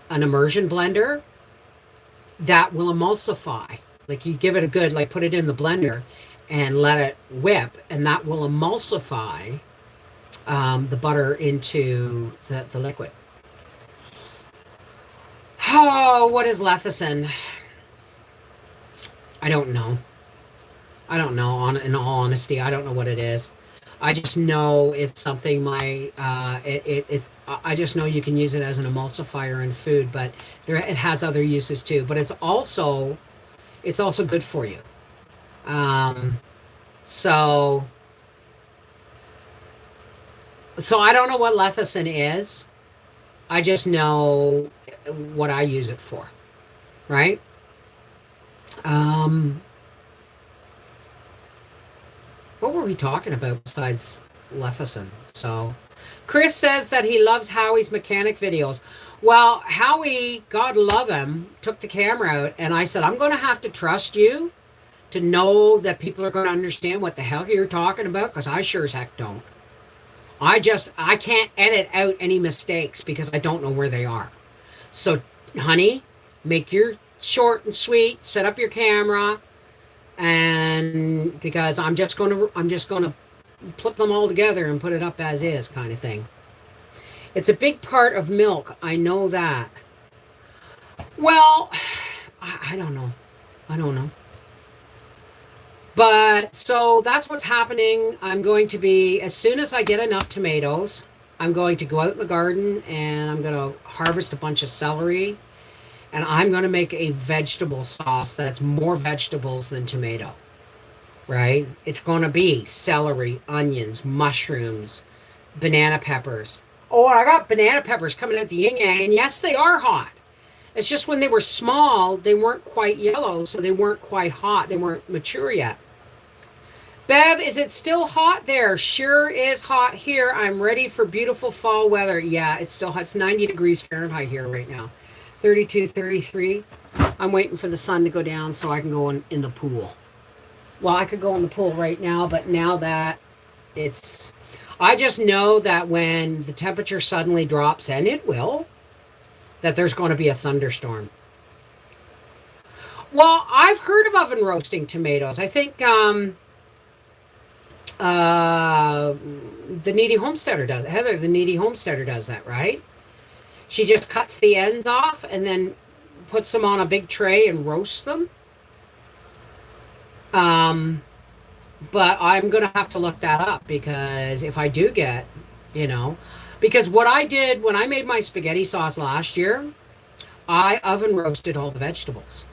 an immersion blender, that will emulsify. Like you give it a good, like put it in the blender and let it whip, and that will emulsify the butter into the liquid. Oh, what is lecithin? I don't know. In all honesty, I don't know what it is. I just know it's something I just know you can use it as an emulsifier in food, but it has other uses too. But it's also good for you. So I don't know what lecithin is. I just know what I use it for, right? What were we talking about besides lecithin? So Chris says that he loves Howie's mechanic videos. Well, Howie, God love him, took the camera out, and I said, I'm going to have to trust you to know that people are going to understand what the hell you're talking about, because I sure as heck don't. I can't edit out any mistakes because I don't know where they are. So, honey, make your short and sweet, set up your camera, and because I'm just going to flip them all together and put it up as is kind of thing. It's a big part of milk. I know that. Well, I don't know. But so that's what's happening. I'm going to be, as soon as I get enough tomatoes, I'm going to go out in the garden and I'm going to harvest a bunch of celery, and I'm going to make a vegetable sauce that's more vegetables than tomato. right? It's going to be celery, onions, mushrooms, banana peppers. Oh, I got banana peppers coming out the yin yang, and yes, they are hot. It's just when they were small, they weren't quite yellow, so they weren't quite hot. They weren't mature yet. Bev, is it still hot there? Sure is hot here. I'm ready for beautiful fall weather. Yeah, it's still hot. It's 90 degrees Fahrenheit here right now. 32, 33. I'm waiting for the sun to go down so I can go in the pool. Well, I could go in the pool right now, but now that it's... I just know that when the temperature suddenly drops, and it will, that there's going to be a thunderstorm. Well, I've heard of oven roasting tomatoes. I think the needy homesteader does. Heather, the needy homesteader does that, right? She just cuts the ends off and then puts them on a big tray and roasts them. But I'm going to have to look that up, because if I do get, because what I did when I made my spaghetti sauce last year, I oven roasted all the vegetables.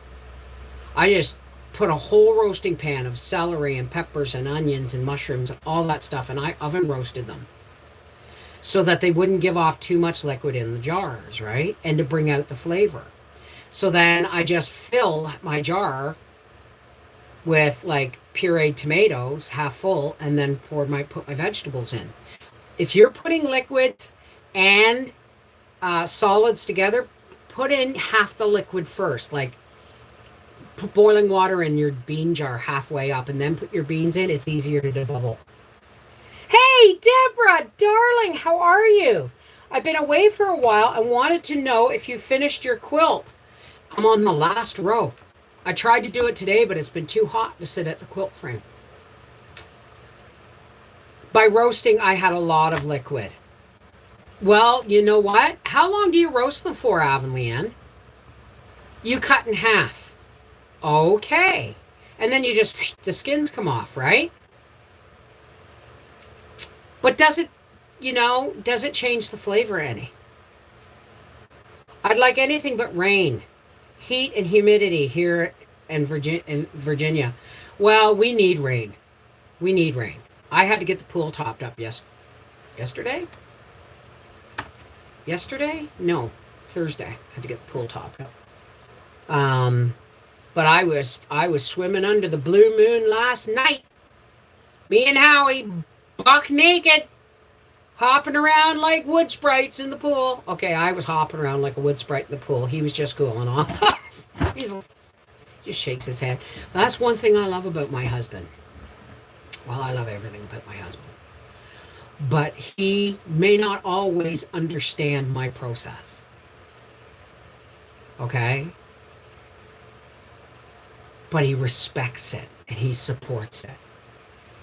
I just put a whole roasting pan of celery and peppers and onions and mushrooms and all that stuff, and I oven roasted them so that they wouldn't give off too much liquid in the jars, right? And to bring out the flavor. So then I just filled my jar with like pureed tomatoes, half full, and then put my vegetables in. If you're putting liquids and solids together, put in half the liquid first. Like put boiling water in your bean jar halfway up, and then put your beans in. It's easier to bubble. Hey, Deborah, darling, how are you? I've been away for a while and wanted to know if you finished your quilt. I'm on the last row. I tried to do it today, but it's been too hot to sit at the quilt frame. By roasting, I had a lot of liquid. Well, you know what? How long do you roast them for, Avonleanne? You cut in half. Okay. And then you just, the skins come off, right? But does it change the flavor any? I'd like anything but rain. Heat and humidity here in Virginia. Well, we need rain. We need rain. I had to get the pool topped up yesterday? Yesterday? No, Thursday. I had to get the pool topped up. But I was swimming under the blue moon last night. Me and Howie, buck naked, hopping around like wood sprites in the pool. Okay, I was hopping around like a wood sprite in the pool. He was just cooling off. He's just shakes his head. That's one thing I love about my husband. Well, I love everything about my husband. But he may not always understand my process. Okay? But he respects it and he supports it.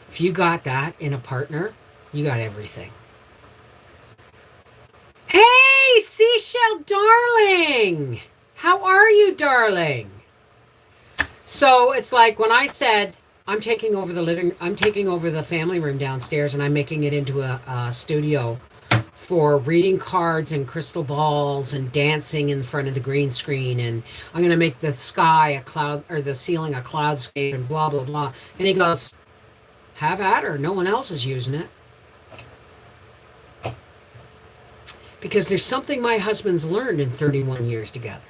If you got that in a partner, you got everything. Hey, Seashell darling! How are you, darling? So it's like when I said I'm taking over the family room downstairs, and I'm making it into a studio for reading cards and crystal balls and dancing in front of the green screen, and I'm going to make the sky a cloud, or the ceiling a cloudscape, and blah blah blah. And he goes, "Have at her. No one else is using it." Because there's something my husband's learned in 31 years together.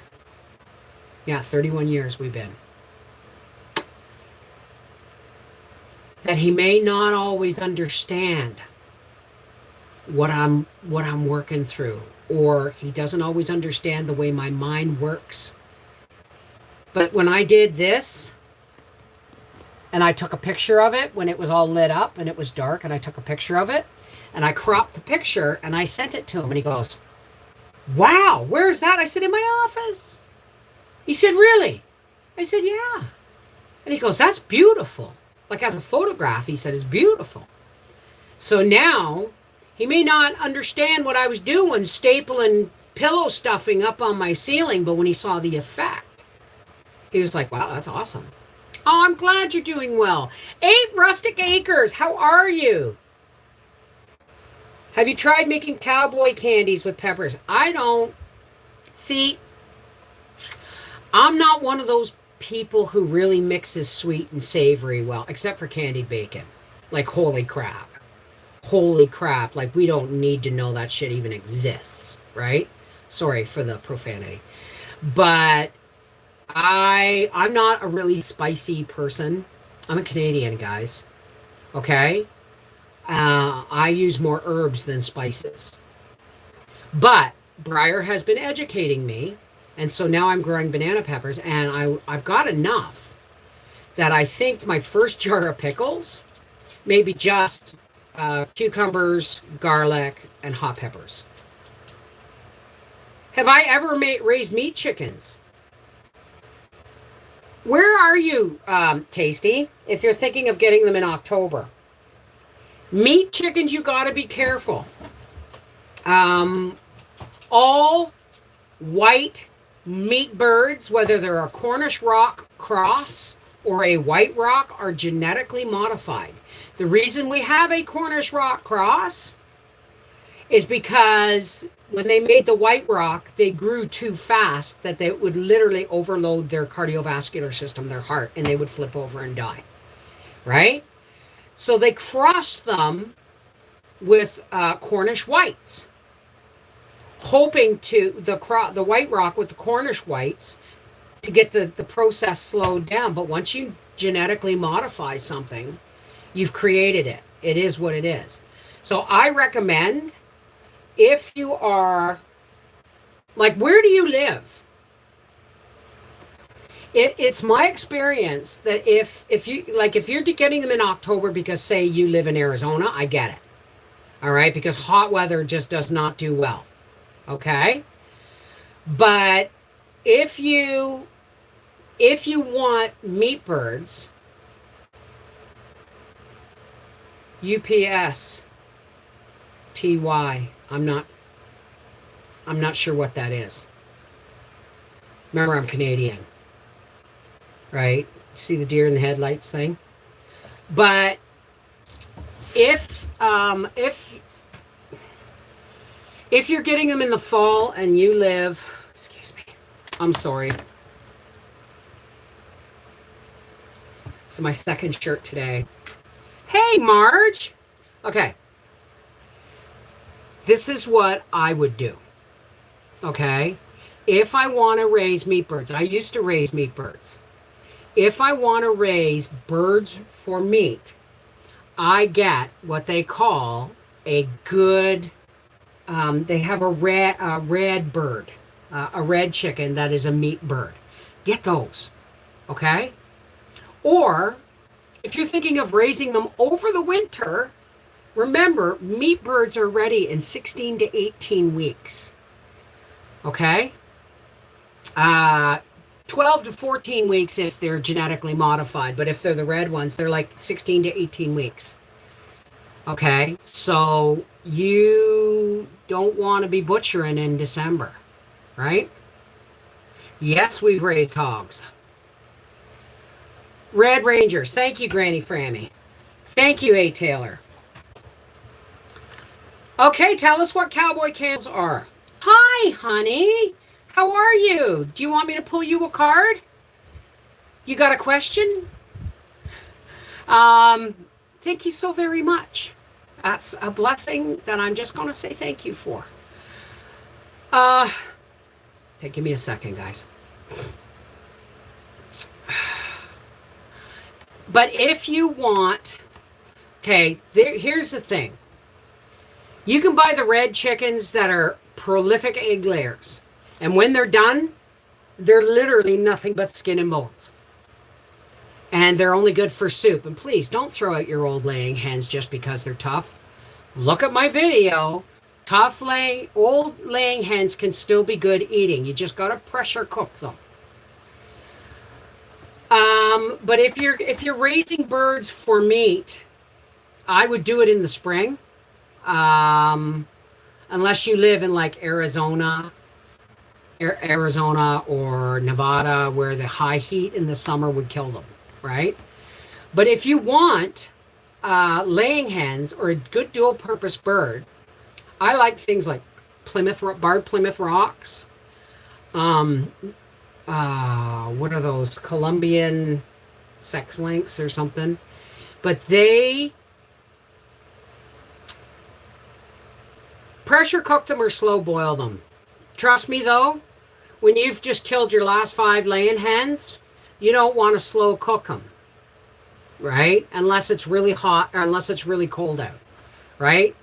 Yeah, 31 years we've been. That he may not always understand what I'm working through, or he doesn't always understand the way my mind works. But when I did this, and I took a picture of it when it was all lit up and it was dark, and I took a picture of it, and I cropped the picture and I sent it to him, and he goes, "Wow, where's that?" I said, "In my office." He said, "Really?" I said, "Yeah." And he goes, "That's beautiful." Like as a photograph, he said, "It's beautiful." So now he may not understand what I was doing, stapling pillow stuffing up on my ceiling, but when he saw the effect, he was like, "Wow, that's awesome." Oh, I'm glad you're doing well. 8 Rustic Acres, how are you? Have you tried making cowboy candies with peppers? I don't. See, I'm not one of those people who really mixes sweet and savory well, except for candied bacon. Like, holy crap. Holy crap. Like, we don't need to know that shit even exists, right? Sorry for the profanity. But I'm not a really spicy person. I'm a Canadian, guys. Okay? I use more herbs than spices. But Briar has been educating me, and so now I'm growing banana peppers, and I've got enough that I think my first jar of pickles, maybe just cucumbers, garlic, and hot peppers. Have I ever raised meat chickens? Where are you, Tasty, if you're thinking of getting them in October? Meat chickens, you got to be careful. All white meat birds, whether they're a Cornish rock cross or a white rock, are genetically modified. The reason we have a Cornish rock cross is because when they made the white rock, they grew too fast that they would literally overload their cardiovascular system, their heart, and they would flip over and die. Right? So they crossed them with Cornish whites, hoping to the white rock with the Cornish whites to get the process slowed down. But once you genetically modify something, you've created it. It is what it is. So I recommend, if you are, like, where do you live? It's my experience that if you're getting them in October because, say, you live in Arizona, I get it. All right, because hot weather just does not do well. Okay? But if you want meat birds, UPS TY, I'm not sure what that is. Remember, I'm Canadian. Right? See the deer in the headlights thing? But if you're getting them in the fall and you live, excuse me, I'm sorry. This is my second shirt today. Hey, Marge. Okay. This is what I would do. Okay? If I want to raise meat birds, I used to raise meat birds. If I want to raise birds for meat, I get what they call a good, they have a red bird, a red chicken that is a meat bird. Get those, okay? Or if you're thinking of raising them over the winter, remember, meat birds are ready in 16 to 18 weeks, okay? 12 to 14 weeks if they're genetically modified, but if they're the red ones, they're like 16 to 18 weeks. Okay, so you don't want to be butchering in December, right? Yes, we've raised hogs. Red Rangers, thank you, Granny Frammy. Thank you, A. Taylor. Okay, tell us what cowboy cans are. Hi, honey. How are you? Do you want me to pull you a card? You got a question? Thank you so very much. That's a blessing that I'm just going to say thank you for. Give me a second, guys. But if you want, okay, here's the thing. You can buy the red chickens that are prolific egg layers. And when they're done, they're literally nothing but skin and bones. And they're only good for soup. And please, don't throw out your old laying hens just because they're tough. Look at my video. Old laying hens can still be good eating. You just got to pressure cook them. But if you're raising birds for meat, I would do it in the spring. Unless you live in like Arizona or Nevada, where the high heat in the summer would kill them, right? But if you want laying hens or a good dual-purpose bird, I like things like barred Plymouth rocks, what are those? Colombian sex links or something. But they pressure cook them or slow boil them. Trust me though, when you've just killed your last 5 laying hens, you don't want to slow cook them, right? Unless it's really hot or unless it's really cold out, right?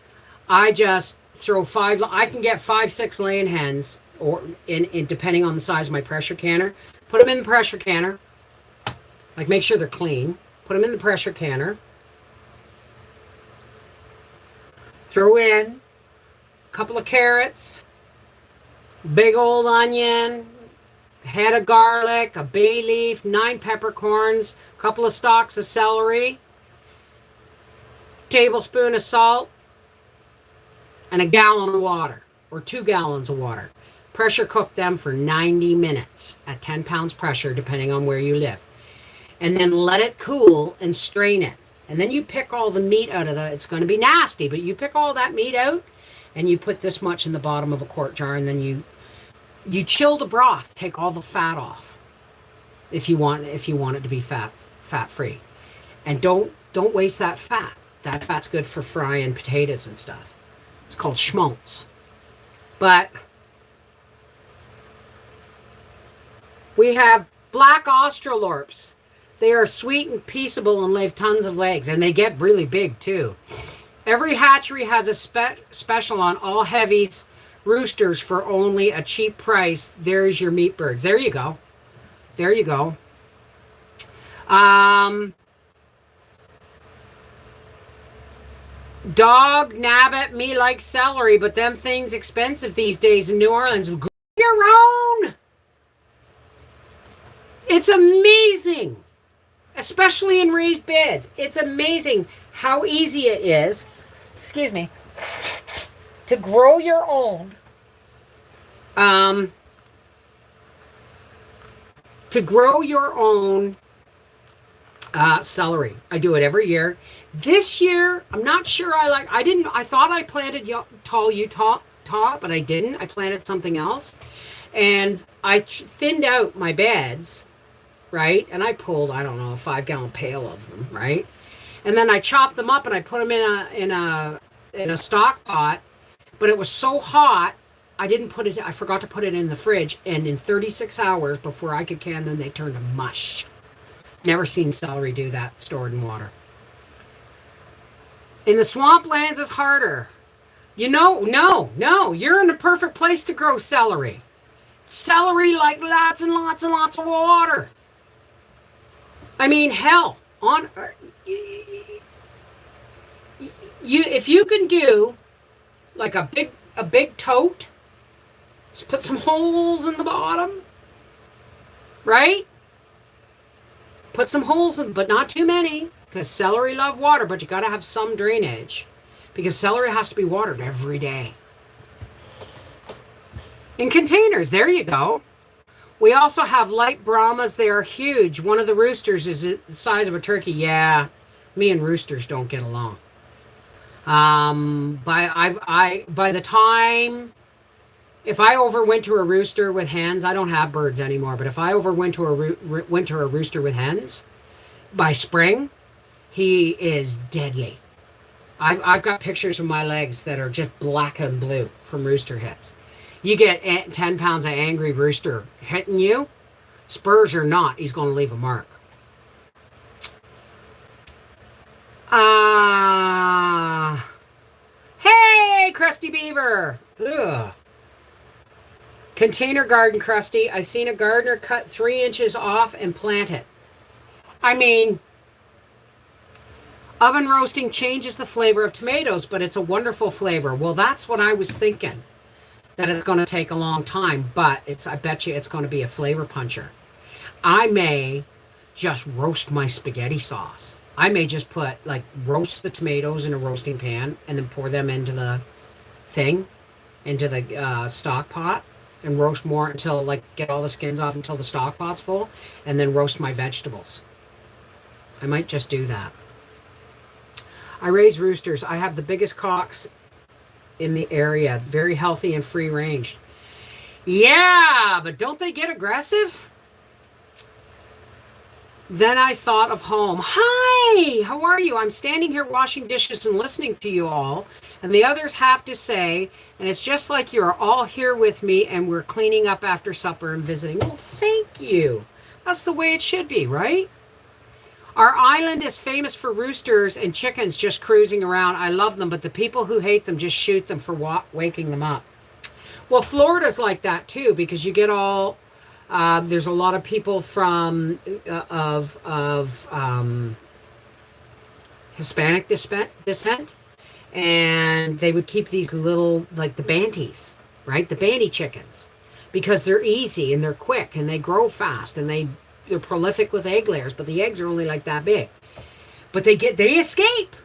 I just throw 5, I can get 5, 6 laying hens, or in depending on the size of my pressure canner. Put them in the pressure canner, like make sure they're clean. Put them in the pressure canner. Throw in a couple of carrots, big old onion, head of garlic, a bay leaf, 9 peppercorns, a couple of stalks of celery, tablespoon of salt, and a gallon of water, or 2 gallons of water. Pressure cook them for 90 minutes at 10 pounds pressure, depending on where you live. And then let it cool and strain it. And then you pick all the meat out of it's going to be nasty, but you pick all that meat out and you put this much in the bottom of a quart jar, and then you chill the broth, take all the fat off if you want it to be fat free. And don't waste that fat. That fat's good for frying potatoes and stuff. It's called schmaltz. But we have black Australorps. They are sweet and peaceable and lay tons of eggs, and they get really big too. Every hatchery has a special on all heavies roosters for only a cheap price. There's your meat birds. There you go. There you go. Dog nab at me like celery, but them things expensive these days in New Orleans. Grow your own. It's amazing. Especially in raised beds. It's amazing how easy it is, excuse me, to grow your own. To grow your own celery. I do it every year. This year, I'm not sure I thought I planted tall Utah, but I didn't. I planted something else. And I thinned out my beds, right? And I pulled, I don't know, a 5-gallon pail of them, right? And then I chopped them up and I put them in a stock pot, but it was so hot, I forgot to put it in the fridge, and in 36 hours before I could can them, they turned to mush. Never seen celery do that stored in water. In the swamplands, it's harder. No, you're in the perfect place to grow celery. Celery like lots and lots and lots of water. I mean, hell, if you can do like a big tote, just put some holes in the bottom, right? Put some holes in, but not too many, because celery love water, but you got to have some drainage, because celery has to be watered every day. In containers, there you go. We also have light Brahmas. They are huge. One of the roosters is the size of a turkey. Yeah, me and roosters don't get along. By the time, if I overwinter a rooster with hens, I don't have birds anymore, but if I overwinter a rooster with hens, by spring, he is deadly. I've got pictures of my legs that are just black and blue from rooster hits. You get 10 pounds of angry rooster hitting you, spurs or not, he's going to leave a mark. Hey, Krusty Beaver. Ugh. Container garden, Krusty. I seen a gardener cut 3 inches off and plant it. I mean, oven roasting changes the flavor of tomatoes, but it's a wonderful flavor. Well, that's what I was thinking. That it's going to take a long time, but I bet you it's going to be a flavor puncher. I may just roast my spaghetti sauce. I may just roast the tomatoes in a roasting pan and then pour them into the stock pot, and roast more until, get all the skins off until the stock pot's full, and then roast my vegetables. I might just do that. I raise roosters. I have the biggest cocks in the area, very healthy and free ranged. Yeah, but don't they get aggressive? Then I thought of home. Hi, how are you? I'm standing here washing dishes and listening to you all, and the others have to say, and it's just like you're all here with me, and we're cleaning up after supper and visiting. Well, thank you. That's the way it should be, right? Our island is famous for roosters and chickens just cruising around. I love them, but the people who hate them just shoot them for waking them up. Well, Florida's like that too because you get all. There's a lot of people from of Hispanic descent, and they would keep these little like the banties, right? The banty chickens, because they're easy and they're quick and they grow fast and they're prolific with egg layers, but the eggs are only like that big. But they escape,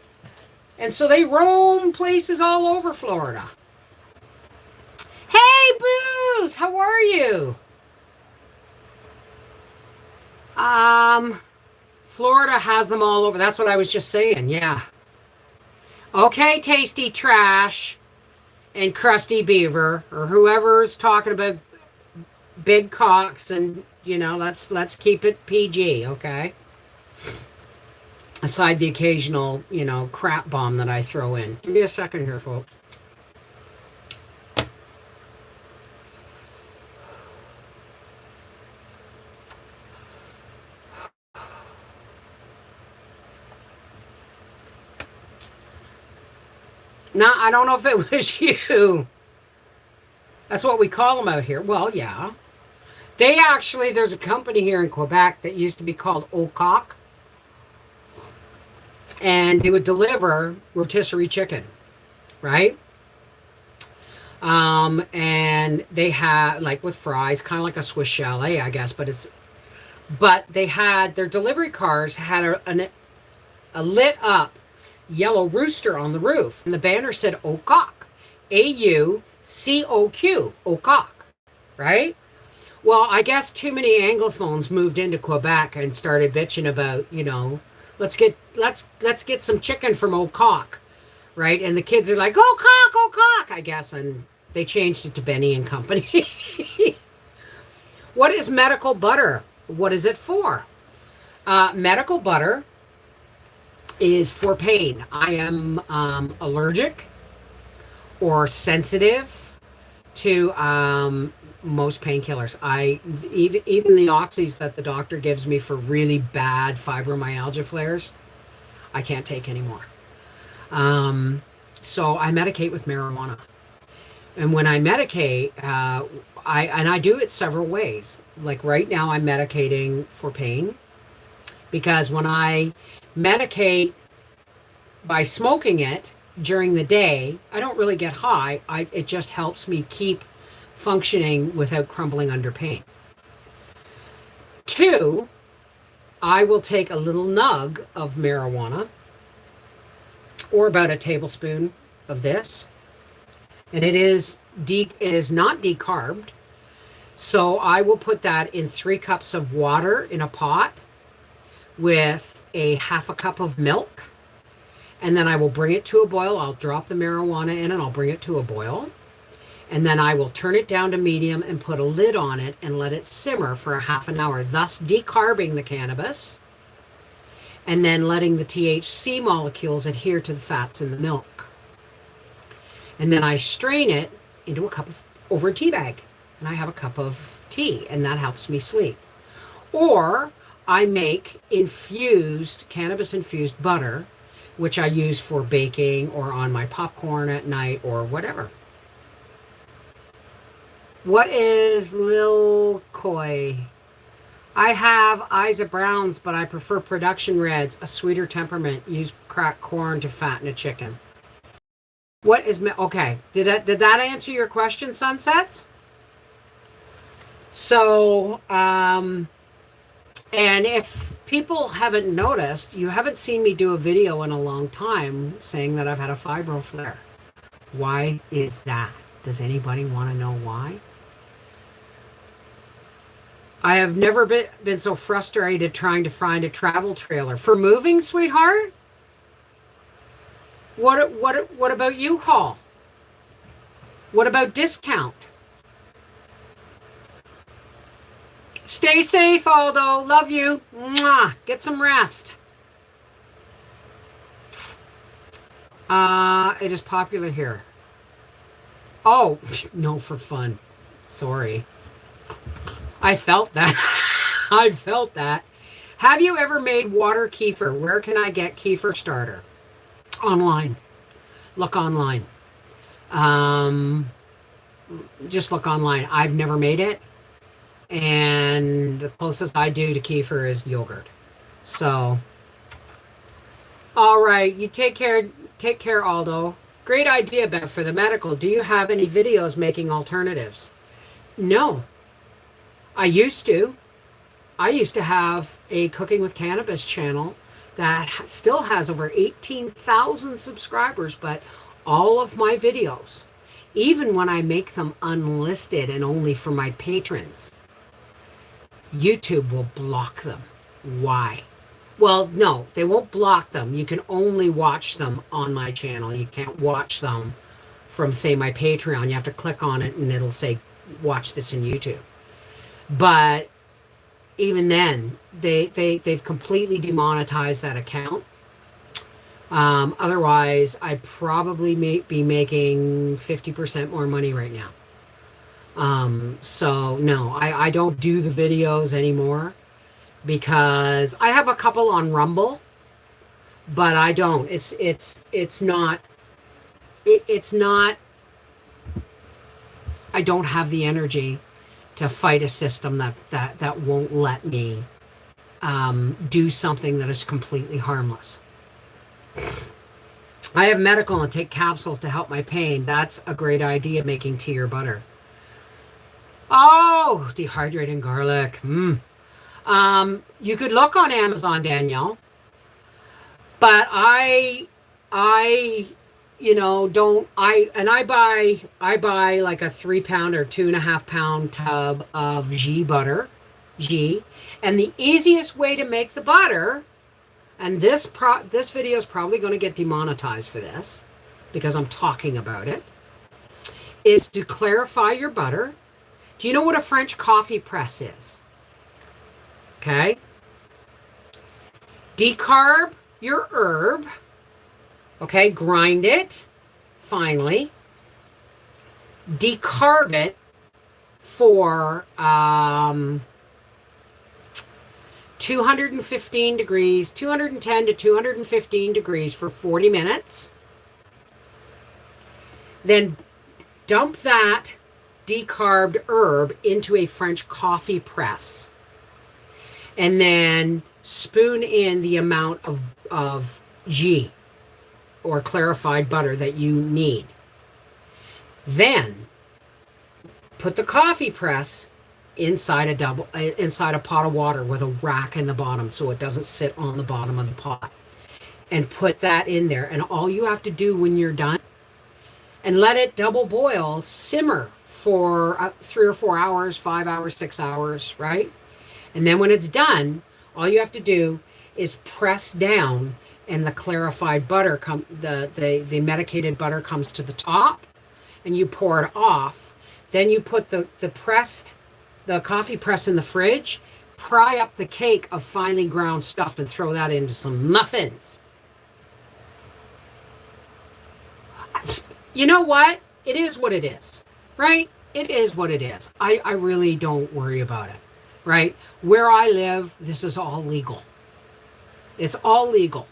and so they roam places all over Florida. Hey, Booze, how are you? Florida has them all over. That's what I was just saying. Yeah. Okay, Tasty Trash and Crusty Beaver, or whoever's talking about big cocks, and let's keep it PG, okay? Aside the occasional, crap bomb that I throw in. Give me a second here, folks. No, I don't know if it was you. That's what we call them out here. Well, yeah. There's a company here in Quebec that used to be called Au Coq, and they would deliver rotisserie chicken, right? And they had, like with fries, kind of like a Swiss chalet, I guess, but they had, their delivery cars had a lit up yellow rooster on the roof, and the banner said Au Coq, AUCOQ, Au Coq, right? Well, I guess too many Anglophones moved into Quebec and started bitching about, let's get some chicken from Au Coq, right? And the kids are like, Au Coq, I guess, and they changed it to Benny and Company. What is medical butter? What is it for? Medical butter is for pain. I am allergic or sensitive to most painkillers. Even the oxys that the doctor gives me for really bad fibromyalgia flares, I can't take anymore. So I medicate with marijuana. And when I medicate, I do it several ways. Like right now, I'm medicating for pain because when I medicate by smoking it during the day, I don't really get high. It just helps me keep functioning without crumbling under pain. 2, I will take a little nug of marijuana or about a tablespoon of this, and it is not decarbed. So I will put that in 3 cups of water in a pot with a half a cup of milk, and then I will bring it to a boil. I'll drop the marijuana in and I'll bring it to a boil, and then I will turn it down to medium and put a lid on it and let it simmer for a half an hour, thus decarbing the cannabis and then letting the THC molecules adhere to the fats in the milk. And then I strain it into over a tea bag, and I have a cup of tea, and that helps me sleep. Or I make cannabis infused butter, which I use for baking or on my popcorn at night or whatever. What is Lil Koi? I have eyes of browns, but I prefer production reds, a sweeter temperament. Use cracked corn to fatten a chicken. Okay, did that answer your question, Sunsets? So, and if people haven't noticed, you haven't seen me do a video in a long time saying that I've had a fibro flare. Why is that? Does anybody want to know why? I have never been so frustrated trying to find a travel trailer. For moving, sweetheart? What about U-Haul? What about discount? Stay safe, Aldo. Love you. Mwah. Get some rest. It is popular here. Oh, no, for fun. Sorry. I felt that. I felt that. Have you ever made water kefir? Where can I get kefir starter? Online. Look online. Just look online. I've never made it. And the closest I do to kefir is yogurt. So, all right. You take care. Take care, Aldo. Great idea, Bev, for the medical. Do you have any videos making alternatives? No. I used to. I used to have a Cooking with Cannabis channel that still has over 18,000 subscribers, but all of my videos, even when I make them unlisted and only for my patrons, YouTube will block them. Why? Well, no, they won't block them. You can only watch them on my channel. You can't watch them from, say, my Patreon. You have to click on it and it'll say, watch this in YouTube. But even then, they've completely demonetized that account. Otherwise, I'd probably be making 50% more money right now. So no, I don't do the videos anymore because I have a couple on Rumble, but I don't. It's not. I don't have the energy to fight a system that won't let me do something that is completely harmless. I have medical and take capsules to help my pain. That's a great idea, making tea or butter. Oh, dehydrating garlic. You could look on Amazon, Danielle. But I buy like a 3-pound or 2.5-pound tub of ghee butter. And the easiest way to make the butter, and this video is probably going to get demonetized for this because I'm talking about it, is to clarify your butter. Do you know what a French coffee press is? Okay. Decarb your herb. Okay, grind it finely. Decarb it for 215 degrees, 210 to 215 degrees for 40 minutes. Then dump that decarbed herb into a French coffee press. And then spoon in the amount of ghee or clarified butter that you need. Then put the coffee press inside a pot of water with a rack in the bottom so it doesn't sit on the bottom of the pot. And put that in there. And all you have to do when you're done, and let it double boil, simmer for 3 or 4 hours, 5 hours, 6 hours, right? And then when it's done, all you have to do is press down and the clarified butter, the medicated butter comes to the top and you pour it off. Then you put the coffee press in the fridge, pry up the cake of finely ground stuff and throw that into some muffins. You know what? It is what it is, right? It is what it is. I really don't worry about it, right? Where I live, this is all legal. It's all legal.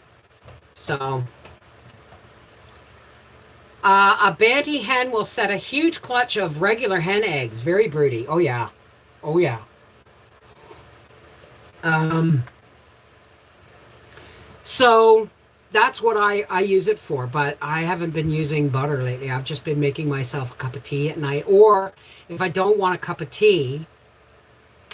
So, a banty hen will set a huge clutch of regular hen eggs. Very broody. Oh, yeah. Oh, yeah. So that's what I use it for, but I haven't been using butter lately. I've just been making myself a cup of tea at night, or if I don't want a cup of tea,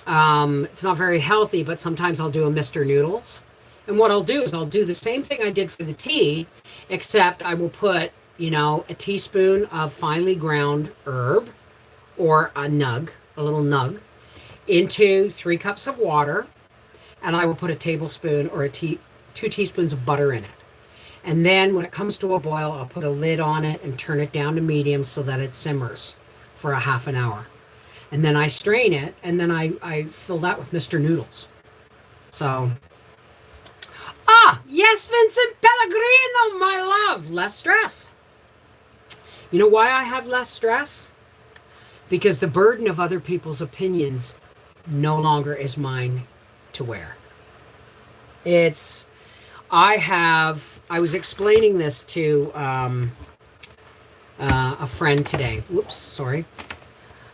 it's not very healthy, but sometimes I'll do a Mr. Noodles. And what I'll do is I'll do the same thing I did for the tea, except I will put, a teaspoon of finely ground herb or a little nug, into 3 cups of water, and I will put a tablespoon or 2 teaspoons of butter in it. And then when it comes to a boil, I'll put a lid on it and turn it down to medium so that it simmers for a half an hour. And then I strain it, and then I fill that with Mr. Noodles. So, yes, Vincent Pellegrino, my love, less stress. You know why I have less stress? Because the burden of other people's opinions no longer is mine to wear. I was explaining this to a friend today. Whoops, sorry.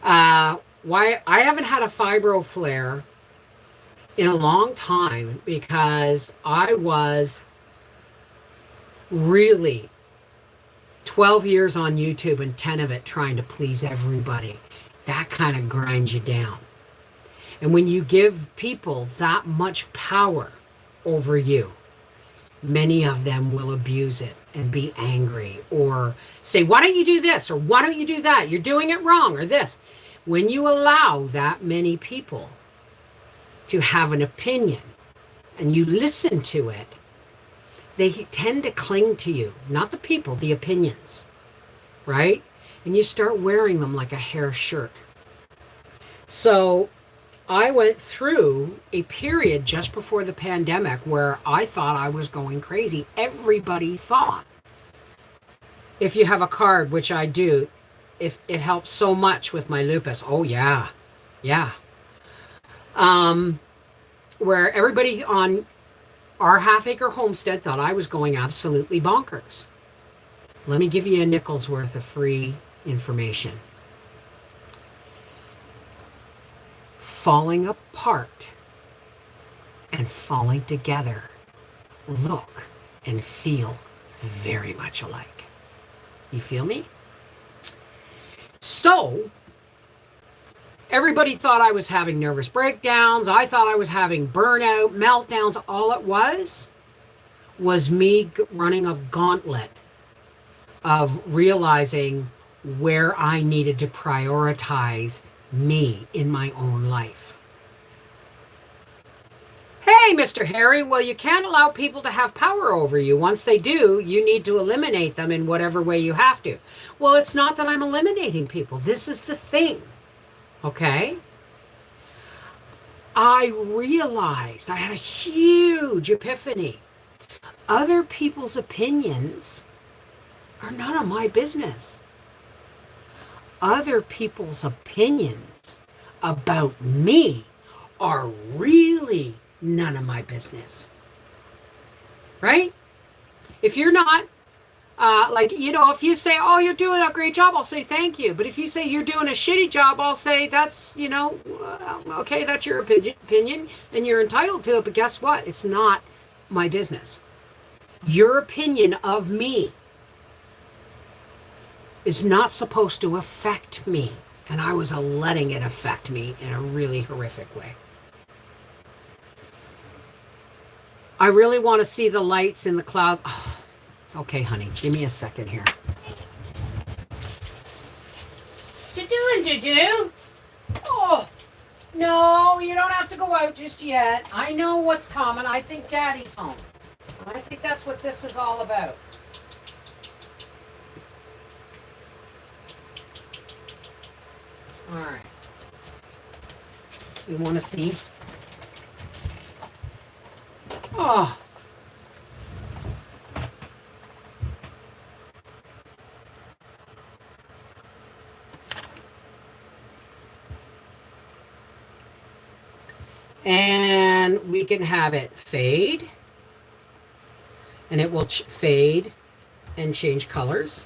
Why I haven't had a fibro flare in a long time, because I was really 12 years on YouTube and 10 of it trying to please everybody. That kind of grinds you down. And when you give people that much power over you, many of them will abuse it and be angry or say, why don't you do this? Or why don't you do that? You're doing it wrong, or this. When you allow that many people to have an opinion and you listen to it, they tend to cling to you, not the people, the opinions, right? And you start wearing them like a hair shirt. So I went through a period just before the pandemic where I thought I was going crazy. Everybody thought. If you have a card, which I do, if it helps so much with my lupus. Oh yeah. Yeah. Where everybody on our half-acre homestead thought I was going absolutely bonkers. Let me give you a nickel's worth of free information. Falling apart and falling together look and feel very much alike. You feel me? So, everybody thought I was having nervous breakdowns. I thought I was having burnout, meltdowns. All it was me running a gauntlet of realizing where I needed to prioritize me in my own life. Hey, Mr. Harry, well, you can't allow people to have power over you. Once they do, you need to eliminate them in whatever way you have to. Well, it's not that I'm eliminating people. This is the thing. Okay? I realized, I had a huge epiphany. Other people's opinions are none of my business. Other people's opinions about me are really none of my business. Right? If you're not, if you say, oh, you're doing a great job, I'll say thank you. But if you say you're doing a shitty job, I'll say that's, okay, that's your opinion and you're entitled to it. But guess what? It's not my business. Your opinion of me is not supposed to affect me. And I was letting it affect me in a really horrific way. I really want to see the lights in the cloud. Oh, okay, honey, give me a second here. What you doing, Dudu? Oh, no, you don't have to go out just yet. I know what's coming. I think Daddy's home. I think that's what this is all about. All right. You want to see? Oh. And we can have it fade. And it will fade and change colors.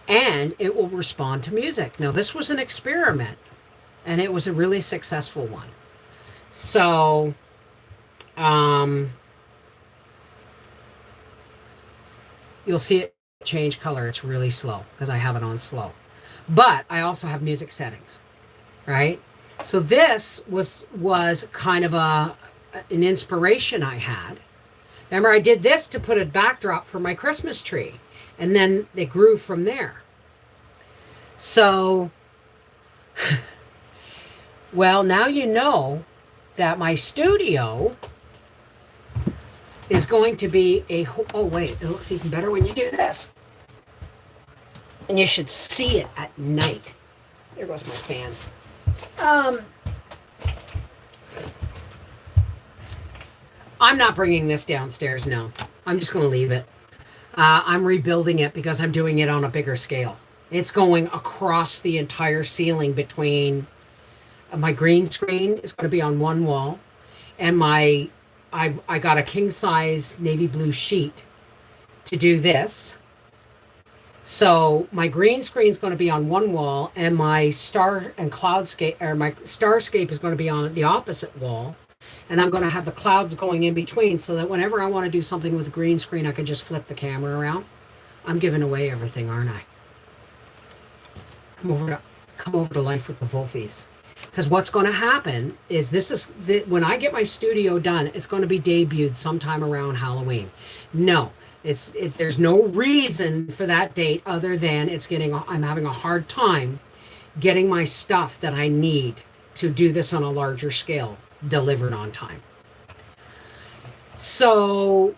And it will respond to music. Now, this was an experiment. And it was a really successful one. So, you'll see it change color. It's really slow because I have it on slow. But I also have music settings, right? So this was kind of an inspiration I had. Remember, I did this to put a backdrop for my Christmas tree. And then it grew from there. So, well, now you know that my studio is going to be oh, wait, it looks even better when you do this. And you should see it at night. There goes my fan. Um, I'm not bringing this downstairs, no. I'm just going to leave it. I'm rebuilding it because I'm doing it on a bigger scale. It's going across the entire ceiling between my green screen is going to be on one wall, and I got a king size navy blue sheet to do this. So my green screen is going to be on one wall, and my star and cloudscape, or my starscape, is going to be on the opposite wall. And I'm going to have the clouds going in between, so that whenever I want to do something with the green screen, I can just flip the camera around. I'm giving away everything, aren't I? Come over to Life with the Wolfies. Because what's going to happen is when I get my studio done, it's going to be debuted sometime around Halloween. No, there's no reason for that date other than I'm having a hard time getting my stuff that I need to do this on a larger scale delivered on time. So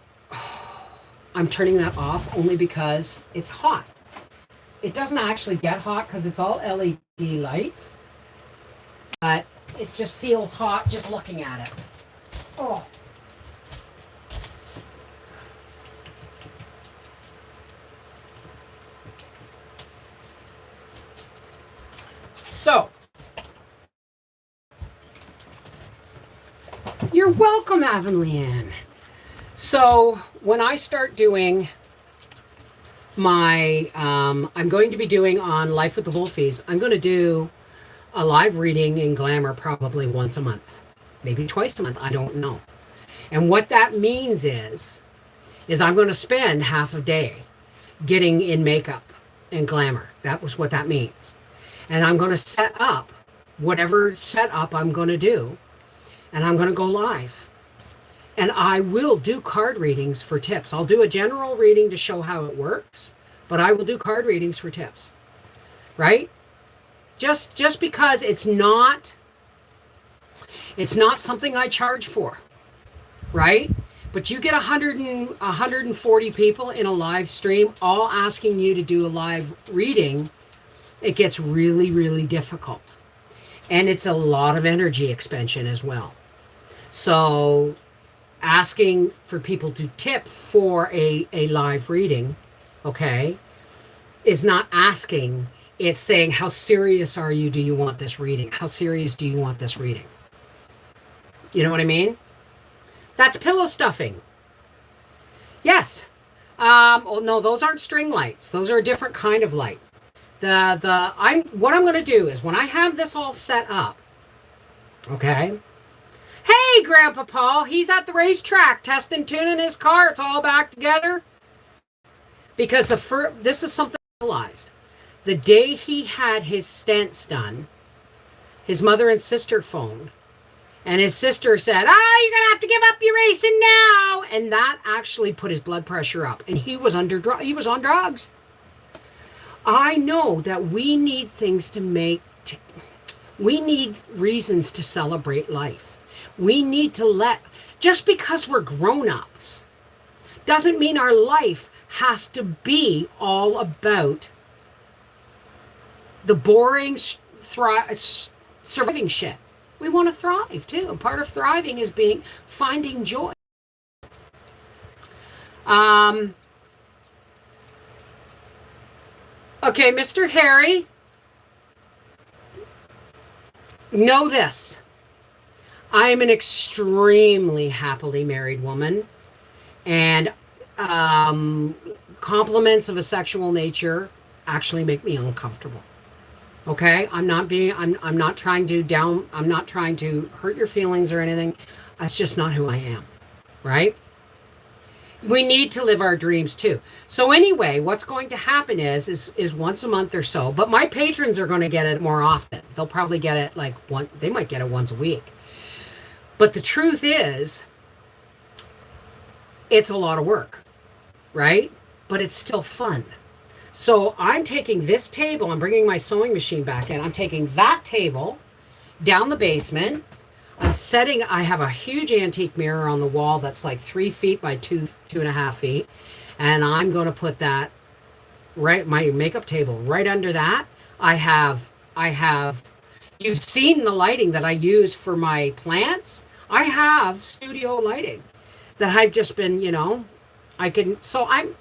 I'm turning that off only because it's hot. It doesn't actually get hot because it's all LED lights, but it just feels hot just looking at it. Oh. So, you're welcome, Avonlea Ann. So, when I start doing my, I'm going to be doing on Life with the Wolfies, I'm going to do a live reading in Glamour probably once a month, maybe twice a month, I don't know. And what that means is I'm going to spend half a day getting in makeup and Glamour. That was what that means. And I'm going to set up whatever setup I'm going to do, and I'm going to go live. And I will do card readings for tips. I'll do a general reading to show how it works, but I will do card readings for tips, right? Just because it's not something I charge for, right? But you get 140 people in a live stream all asking you to do a live reading. It gets really, really difficult. And it's a lot of energy expansion as well. So asking for people to tip for a live reading, okay, is not asking. It's saying, how serious are you? Do you want this reading? How serious do you want this reading? You know what I mean? That's pillow stuffing. Yes. Oh no, those aren't string lights. Those are a different kind of light. What I'm going to do is when I have this all set up, okay. Hey, Grandpa Paul, he's at the racetrack testing, tuning his car. It's all back together. Because this is something I realized. The day he had his stents done, his mother and sister phoned, and his sister said, "Oh, you're going to have to give up your racing now." And that actually put his blood pressure up. And he was on drugs. I know that we need things we need reasons to celebrate life. We need to just because we're grown-ups doesn't mean our life has to be all about the boring surviving shit. We want to thrive too. And part of thriving is finding joy. Okay, Mr. Harry, know this. I am an extremely happily married woman, and compliments of a sexual nature actually make me uncomfortable. Okay, I'm not trying to hurt your feelings or anything. That's just not who I am, right? We need to live our dreams too. So anyway, what's going to happen is once a month or so, but my patrons are going to get it more often. They'll probably get it they might get it once a week. But the truth is, it's a lot of work, right? But it's still fun. So I'm taking this table, I'm bringing my sewing machine back in. I'm taking that table down the basement. I have a huge antique mirror on the wall that's like 3 feet by 2.5 feet. And I'm going to put that my makeup table right under that. I have You've seen the lighting that I use for my plants. I have studio lighting that I've just been, I can, so I'm,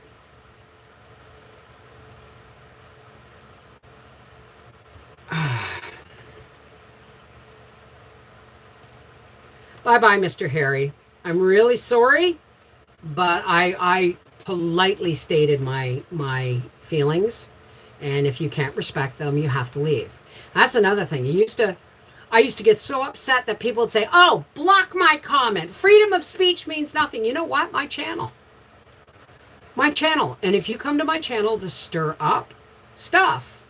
bye-bye, Mr. Harry. I'm really sorry, but I politely stated my feelings, and if you can't respect them, you have to leave. That's another thing. I used to get so upset that people would say, "Oh, block my comment. Freedom of speech means nothing." You know what? My channel. My channel. And if you come to my channel to stir up stuff,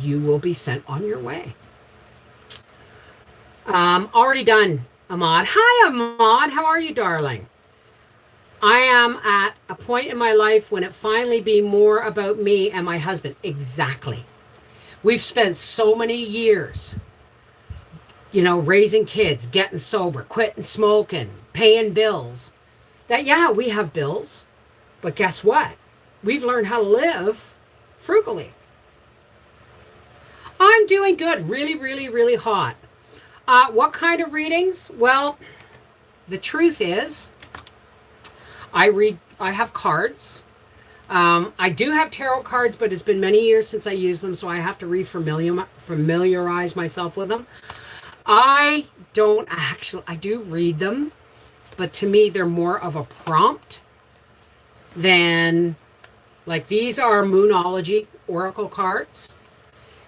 you will be sent on your way. Already done, Ahmad. Hi, Ahmad. How are you, darling? I am at a point in my life when it finally be more about me and my husband. Exactly. We've spent so many years, raising kids, getting sober, quitting smoking, paying bills. That, yeah, we have bills. But guess what? We've learned how to live frugally. I'm doing good. Really, really, really hot. What kind of readings? Well, the truth is, I have cards. I do have tarot cards, but it's been many years since I used them, so I have to familiarize myself with them. I do read them, but to me, they're more of a prompt than, like, these are Moonology Oracle cards,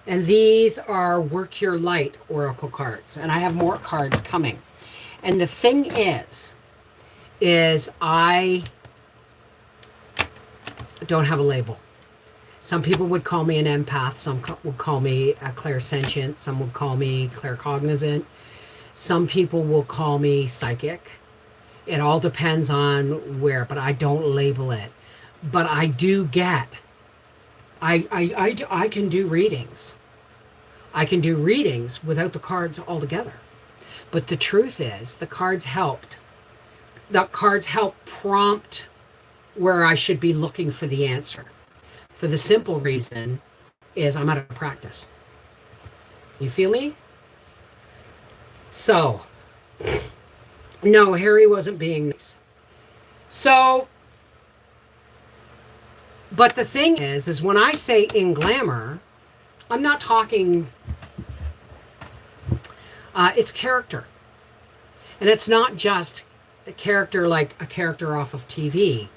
and these are Work Your Light Oracle cards, and I have more cards coming. And the thing is I don't have a label. Some people would call me an empath. Some would call me a clairsentient. Some would call me claircognizant. Some people will call me psychic. It all depends on where, but I don't label it. But I do get, I can do readings. I can do readings without the cards altogether. But the truth is, the cards help prompt where I should be looking for the answer. For the simple reason is I'm out of practice. You feel me? So, no, Harry wasn't being nice. So, but the thing is when I say in glamour, I'm not talking, it's character. And it's not just a character like a character off of TV.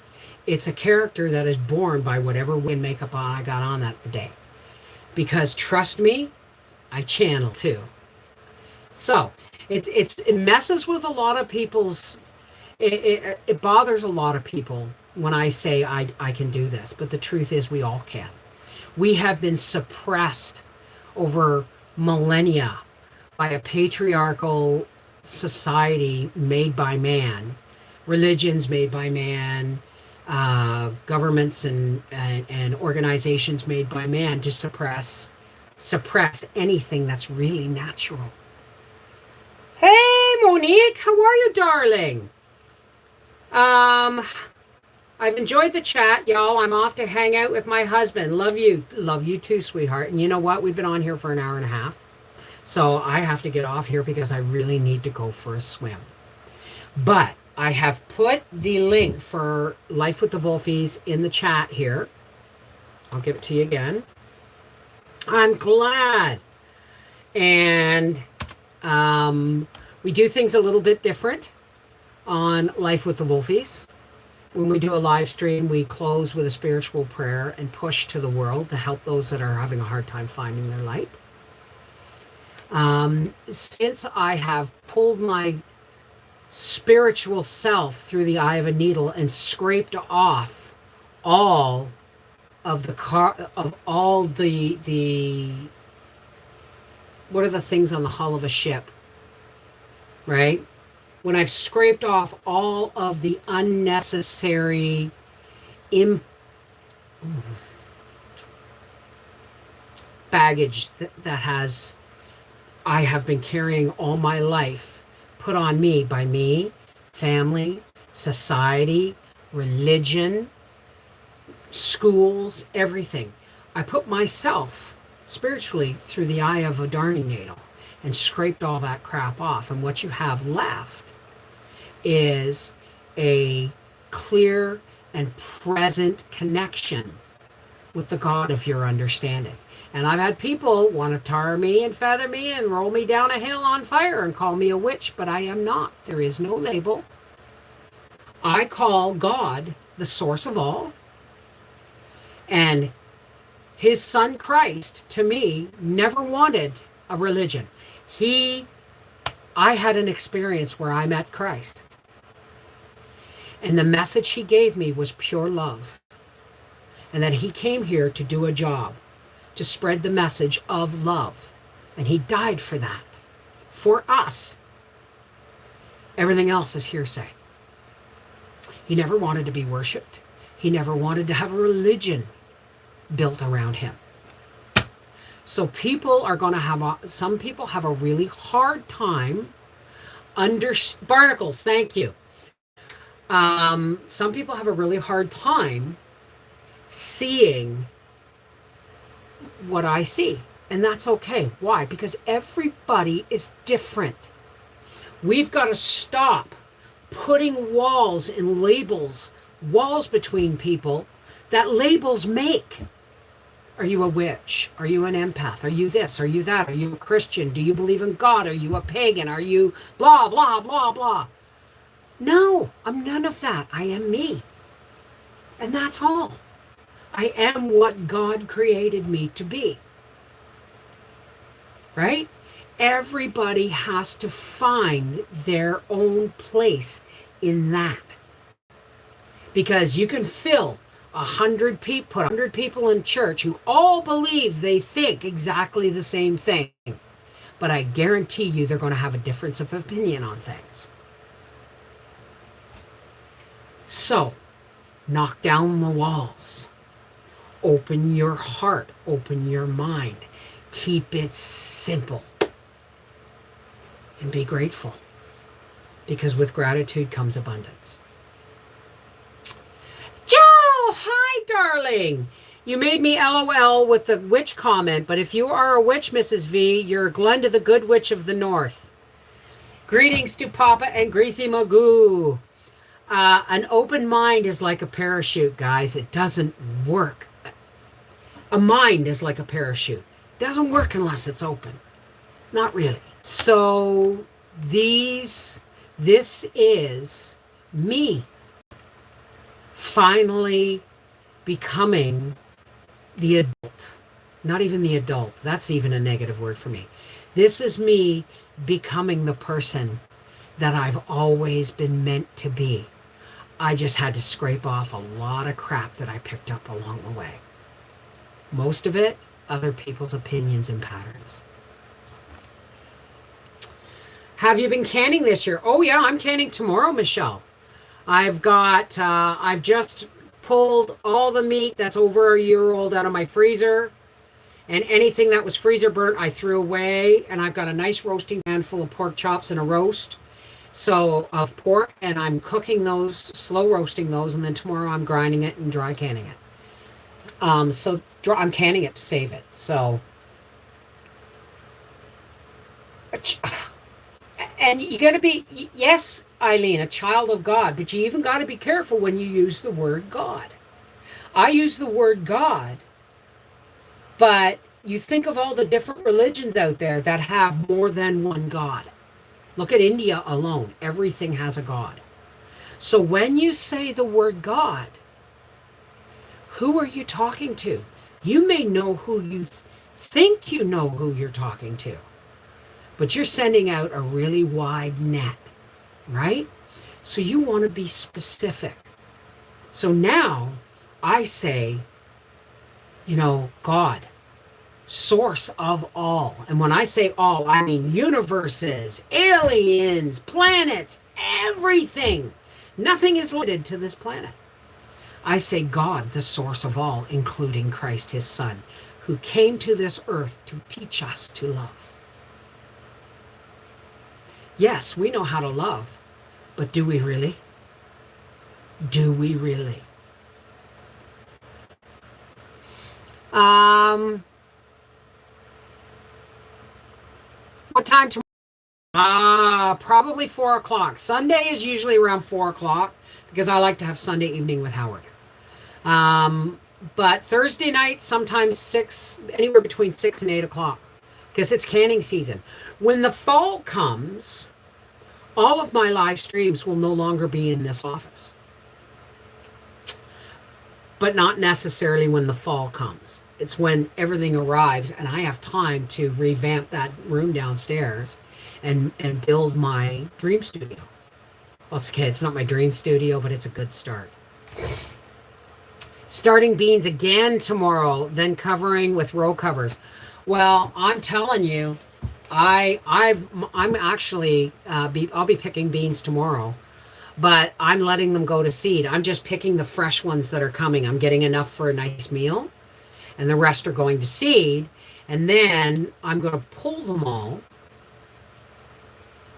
It's a character that is born by whatever wig makeup I got on that day. Because trust me, I channel too. So it messes with a lot of people's, it bothers a lot of people when I say I can do this. But the truth is we all can. We have been suppressed over millennia by a patriarchal society made by man, religions made by man, governments and organizations made by man to suppress anything that's really natural. Hey, Monique, how are you, darling? I've enjoyed the chat, y'all. I'm off to hang out with my husband. Love you too, sweetheart. And you know what? We've been on here for an hour and a half. So I have to get off here because I really need to go for a swim. But I have put the link for Life with the Wolfies in the chat here. I'll give it to you again. I'm glad. And we do things a little bit different on Life with the Wolfies. When we do a live stream, we close with a spiritual prayer and push to the world to help those that are having a hard time finding their light. Since I have pulled my spiritual self through the eye of a needle and scraped off all of the what are the things on the hull of a ship, right? When I've scraped off all of the unnecessary baggage that I have been carrying all my life, put on me by me, family, society, religion, schools, everything. I put myself spiritually through the eye of a darning needle. and scraped all that crap off. And what you have left is a clear and present connection with the God of your understanding. And I've had people want to tar me and feather me and roll me down a hill on fire and call me a witch, but I am not. There is no label. I call God the source of all. And his son Christ, to me, never wanted a religion. I had an experience where I met Christ. And the message he gave me was pure love. And that he came here to do a job, to spread the message of love. And he died for that, for us. Everything else is hearsay. He never wanted to be worshipped. He never wanted to have a religion built around him. So people are going to have, some people have a really hard time Barnacles, thank you. Some people have a really hard time seeing what I see. And that's okay. Why? Because everybody is different. We've got to stop putting walls and labels, walls between people that labels make. Are you a witch? Are you an empath? Are you this? Are you that? Are you a Christian? Do you believe in God? Are you a pagan? Are you blah, blah, blah, blah? No, I'm none of that. I am me. And that's all. I am what God created me to be. Right? Everybody has to find their own place in that. Because you can fill 100 people, put 100 people in church who all believe they think exactly the same thing. But I guarantee you they're going to have a difference of opinion on things. So, knock down the walls. Open your heart. Open your mind. Keep it simple. And be grateful. Because with gratitude comes abundance. Joe, hi, darling. You made me LOL with the witch comment, but if you are a witch, Mrs. V, you're Glenda the Good Witch of the North. Greetings to Papa and Greasy Magoo. An open mind is like a parachute, guys. It doesn't work. A mind is like a parachute. It doesn't work unless it's open. Not really. So this is me finally becoming the adult. Not even the adult. That's even a negative word for me. This is me becoming the person that I've always been meant to be. I just had to scrape off a lot of crap that I picked up along the way. Most of it, other people's opinions and patterns. Have you been canning this year? Oh yeah, I'm canning tomorrow, Michelle. I've just pulled all the meat that's over a year old out of my freezer. And anything that was freezer burnt, I threw away. And I've got a nice roasting pan full of pork chops and a roast. So of pork, and I'm cooking those, slow roasting those, and then tomorrow I'm grinding it and dry canning it. I'm canning it to save it. So, and you got to be, yes, Eileen, a child of God, but you even got to be careful when you use the word God. I use the word God, but you think of all the different religions out there that have more than one God. Look at India alone. Everything has a God. So when you say the word God, who are you talking to? You may know who you think you know who you're talking to, but you're sending out a really wide net, right? So you want to be specific. So now I say, God, source of all. And when I say all, I mean universes, aliens, planets, everything. Nothing is limited to this planet. I say God, the source of all, including Christ, his son, who came to this earth to teach us to love. Yes, we know how to love, but do we really? Do we really? What time tomorrow? Probably 4 o'clock. Sunday is usually around 4 o'clock because I like to have Sunday evening with Howard. But Thursday night, sometimes 6, anywhere between 6 and 8 o'clock because it's canning season. When the fall comes, all of my live streams will no longer be in this office. But not necessarily when the fall comes. It's when everything arrives and I have time to revamp that room downstairs and build my dream studio. Well, it's okay. It's not my dream studio, but it's a good start. Starting beans again tomorrow, then covering with row covers. Well, I'm telling you, I'm actually I'll be picking beans tomorrow, but I'm letting them go to seed. I'm just picking the fresh ones that are coming. I'm getting enough for a nice meal, and the rest are going to seed. And then I'm going to pull them all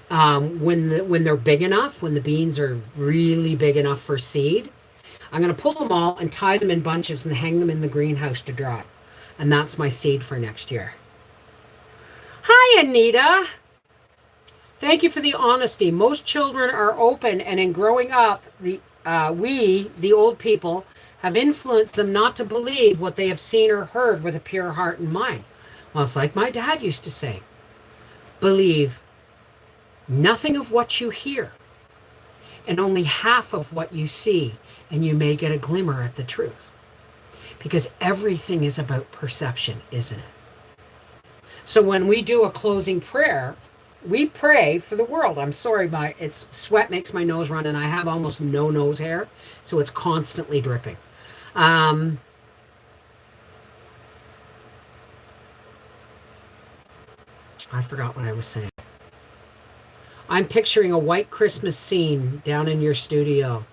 when they're big enough, when the beans are really big enough for seed. I'm going to pull them all and tie them in bunches and hang them in the greenhouse to dry. And that's my seed for next year. Hi, Anita. Thank you for the honesty. Most children are open, and in growing up, the old people, have influenced them not to believe what they have seen or heard with a pure heart and mind. Well, it's like my dad used to say, believe nothing of what you hear and only half of what you see, and you may get a glimmer at the truth. Because everything is about perception, isn't it? So when we do a closing prayer, we pray for the world. I'm sorry, sweat makes my nose run, and I have almost no nose hair, so it's constantly dripping. I forgot what I was saying. I'm picturing a white Christmas scene down in your studio.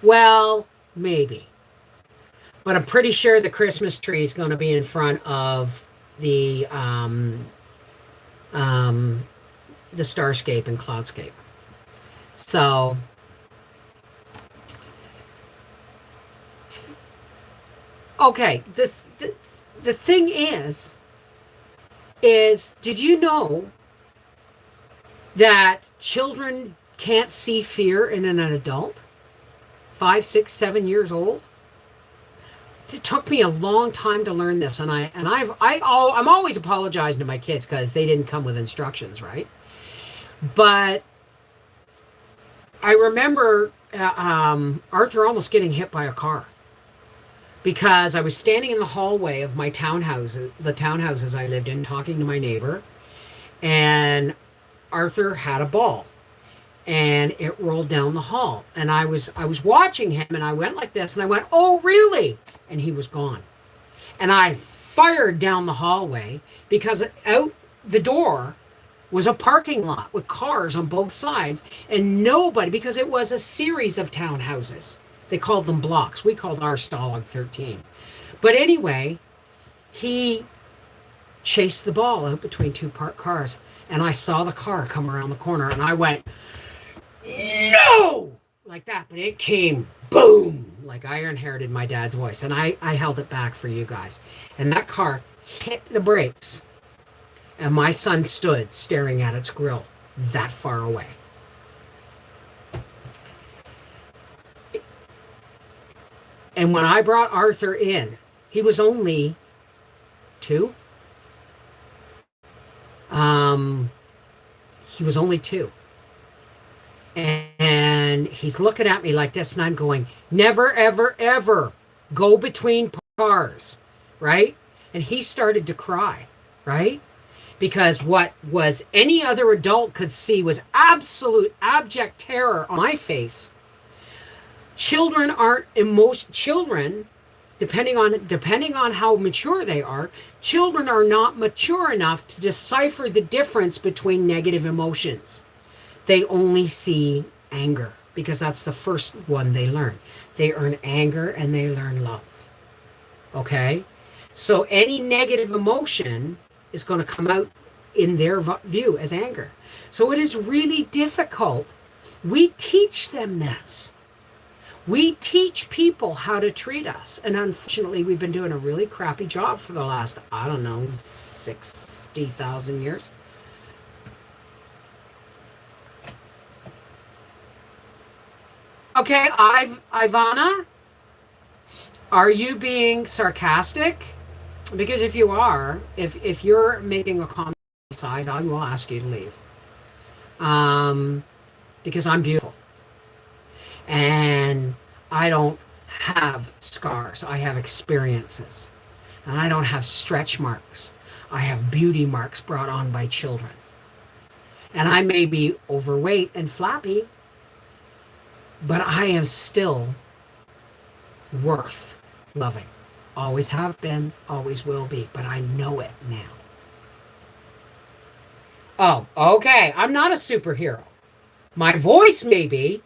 Well, maybe. But I'm pretty sure the Christmas tree is going to be in front of the starscape and cloudscape. So okay, the thing is did you know that children can't see fear in an adult? 5, 6, 7 years old. It took me a long time to learn this, and I'm always apologizing to my kids because they didn't come with instructions, right? But I remember Arthur almost getting hit by a car because I was standing in the hallway of my the townhouses I lived in, talking to my neighbor, and Arthur had a ball. And it rolled down the hall, and I was watching him, and I went like this, and I went, "Oh, really?" And he was gone. And I fired down the hallway because out the door was a parking lot with cars on both sides, and nobody, because it was a series of townhouses. They called them blocks. We called ours Stalag 13. But anyway, he chased the ball out between two parked cars, and I saw the car come around the corner, and I went, "No!" Like that, but it came boom, like Iron Hair did my dad's voice, and I held it back for you guys. And that car hit the brakes, and my son stood staring at its grill that far away. And when I brought Arthur in, he was only 2. He was only 2. And he's looking at me like this, and I'm going, "Never, ever, ever go between cars," right? And he started to cry, right? Because what was any other adult could see was absolute abject terror on my face. Children aren't children, depending on how mature they are, children are not mature enough to decipher the difference between negative emotions. They only see anger because that's the first one they learn. They learn anger and they learn love. Okay? So any negative emotion is going to come out in their view as anger. So it is really difficult. We teach them this. We teach people how to treat us. And unfortunately, we've been doing a really crappy job for the last, 6, 60,000 years. Okay, Ivana, are you being sarcastic? Because if you are, if you're making a comment side, I will ask you to leave. Because I'm beautiful. And I don't have scars. I have experiences. And I don't have stretch marks. I have beauty marks brought on by children. And I may be overweight and flappy, but I am still worth loving. Always have been, always will be, but I know it now. Oh, okay. I'm not a superhero. My voice may be,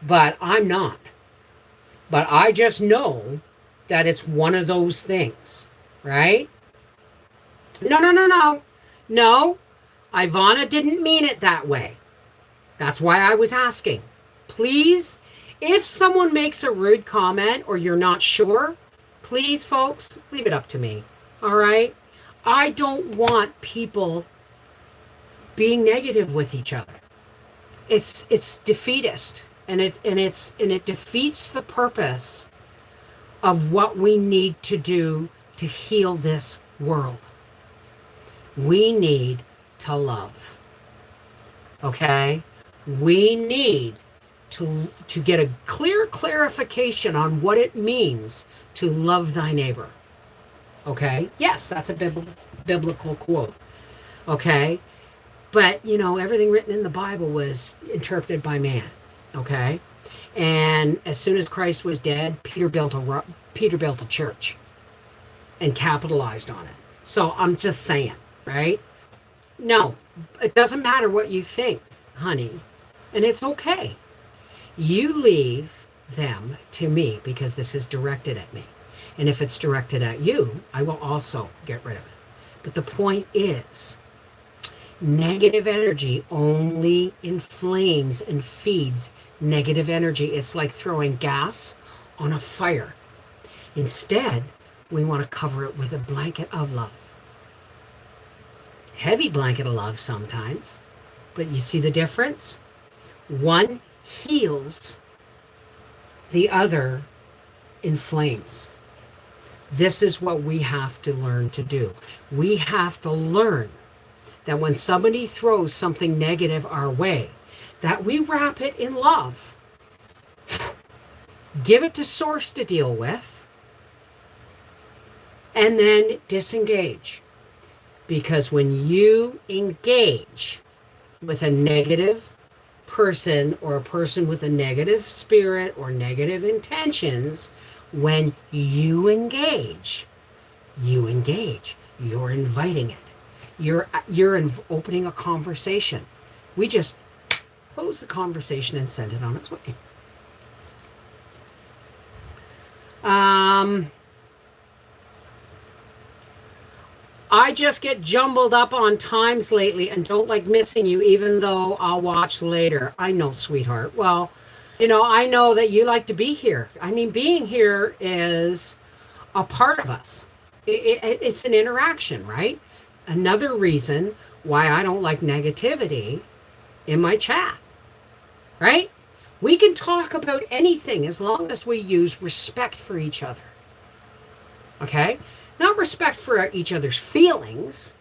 but I'm not. But I just know that it's one of those things, right? No, no, no, no. No, Ivana didn't mean it that way. That's why I was asking. Please, if someone makes a rude comment or you're not sure, please, folks, leave it up to me. All right? I don't want people being negative with each other. It's defeatist, and it defeats the purpose of what we need to do to heal this world. We need to love. Okay? We need to get a clear clarification on what it means to love thy neighbor. Okay? Yes, that's a biblical quote. Okay? But, you know, everything written in the Bible was interpreted by man. Okay? And as soon as Christ was dead, Peter built a church and capitalized on it. So I'm just saying, right? No, it doesn't matter what you think, honey. And it's okay. You leave them to me because this is directed at me. And if it's directed at you, I will also get rid of it. But the point is, negative energy only inflames and feeds negative energy. It's like throwing gas on a fire. Instead, we want to cover it with a blanket of love. Heavy blanket of love sometimes. But you see the difference? One heals, the other inflames. This is what we have to learn to do. We have to learn that when somebody throws something negative our way, that we wrap it in love. Give it to source to deal with, and then disengage. Because when you engage with a negative person or a person with a negative spirit or negative intentions, when you engage, you're inviting it. You're opening a conversation. We just close the conversation and send it on its way. I just get jumbled up on times lately and don't like missing you, even though I'll watch later. I know, sweetheart. Well, you know, I know that you like to be here. I mean, being here is a part of us. It's an interaction, right? Another reason why I don't like negativity in my chat, right? We can talk about anything as long as we use respect for each other. Okay? Not respect for each other's feelings,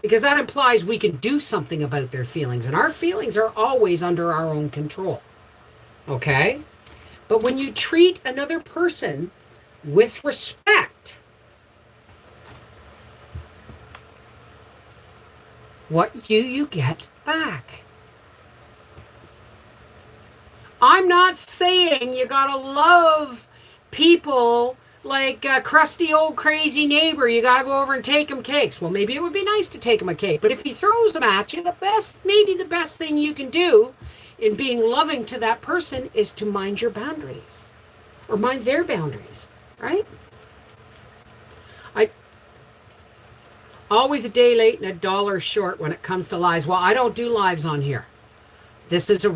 because that implies we can do something about their feelings, and our feelings are always under our own control. Okay? But when you treat another person with respect, what do you get back? I'm not saying you gotta love people like a crusty old crazy neighbor. You gotta go over and take him cakes. Well, maybe it would be nice to take him a cake, but if he throws them at you, maybe the best thing you can do in being loving to that person is to mind your boundaries, or mind their boundaries, right? Always a day late and $1 short when it comes to lives. Well, I don't do lives on here. This is a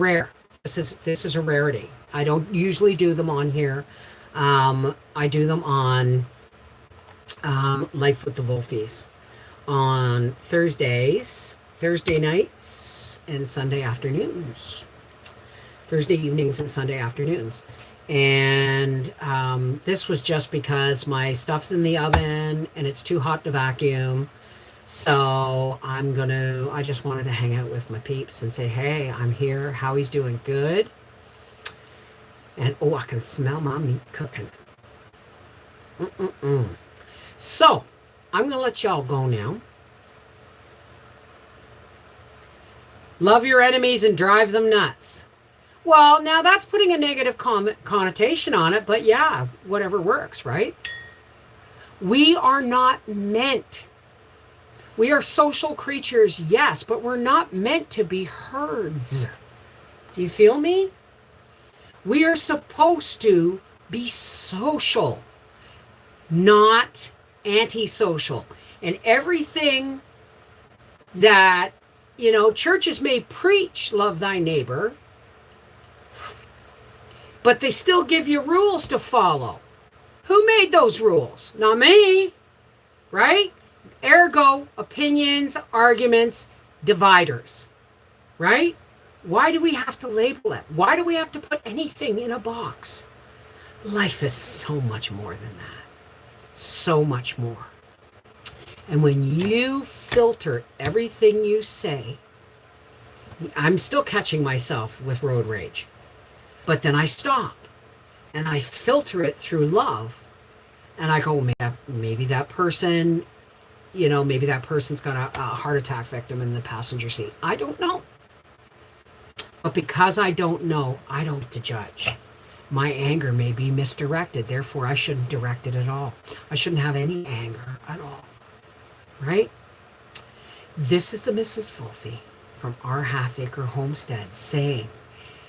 rarity. I don't usually do them on here. I do them on Life with the Wolfies. on Thursday nights, and Sunday afternoons. Thursday evenings and Sunday afternoons. And this was just because my stuff's in the oven and it's too hot to vacuum. So I just wanted to hang out with my peeps and say, hey, I'm here. Howie's doing good. And oh, I can smell my meat cooking. So I'm going to let y'all go now. Love your enemies and drive them nuts. Well, now that's putting a negative connotation on it, but yeah, whatever works, right? We are not meant. We are social creatures, yes, but we're not meant to be herds. Do you feel me? We are supposed to be social, not antisocial. And everything that, churches may preach, love thy neighbor, but they still give you rules to follow. Who made those rules? Not me, right? Ergo, opinions, arguments, dividers, right? Why do we have to label it? Why do we have to put anything in a box? Life is so much more than that. So much more. And when you filter everything you say, I'm still catching myself with road rage. But then I stop and I filter it through love. And I go, maybe that person, maybe that person's got a heart attack victim in the passenger seat. I don't know. But because I don't know, I don't get to judge. My anger may be misdirected. Therefore, I shouldn't direct it at all. I shouldn't have any anger at all. Right? This is the Mrs. Wolfie from our half-acre homestead saying,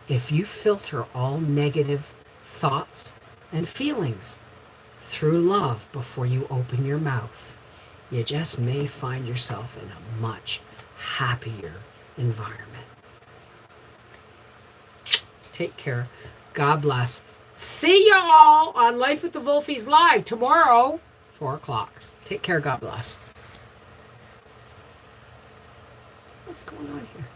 if you filter all negative thoughts and feelings through love before you open your mouth, you just may find yourself in a much happier environment. Take care. God bless. See y'all on Life with the Wolfies Live tomorrow, 4 o'clock. Take care. God bless. What's going on here?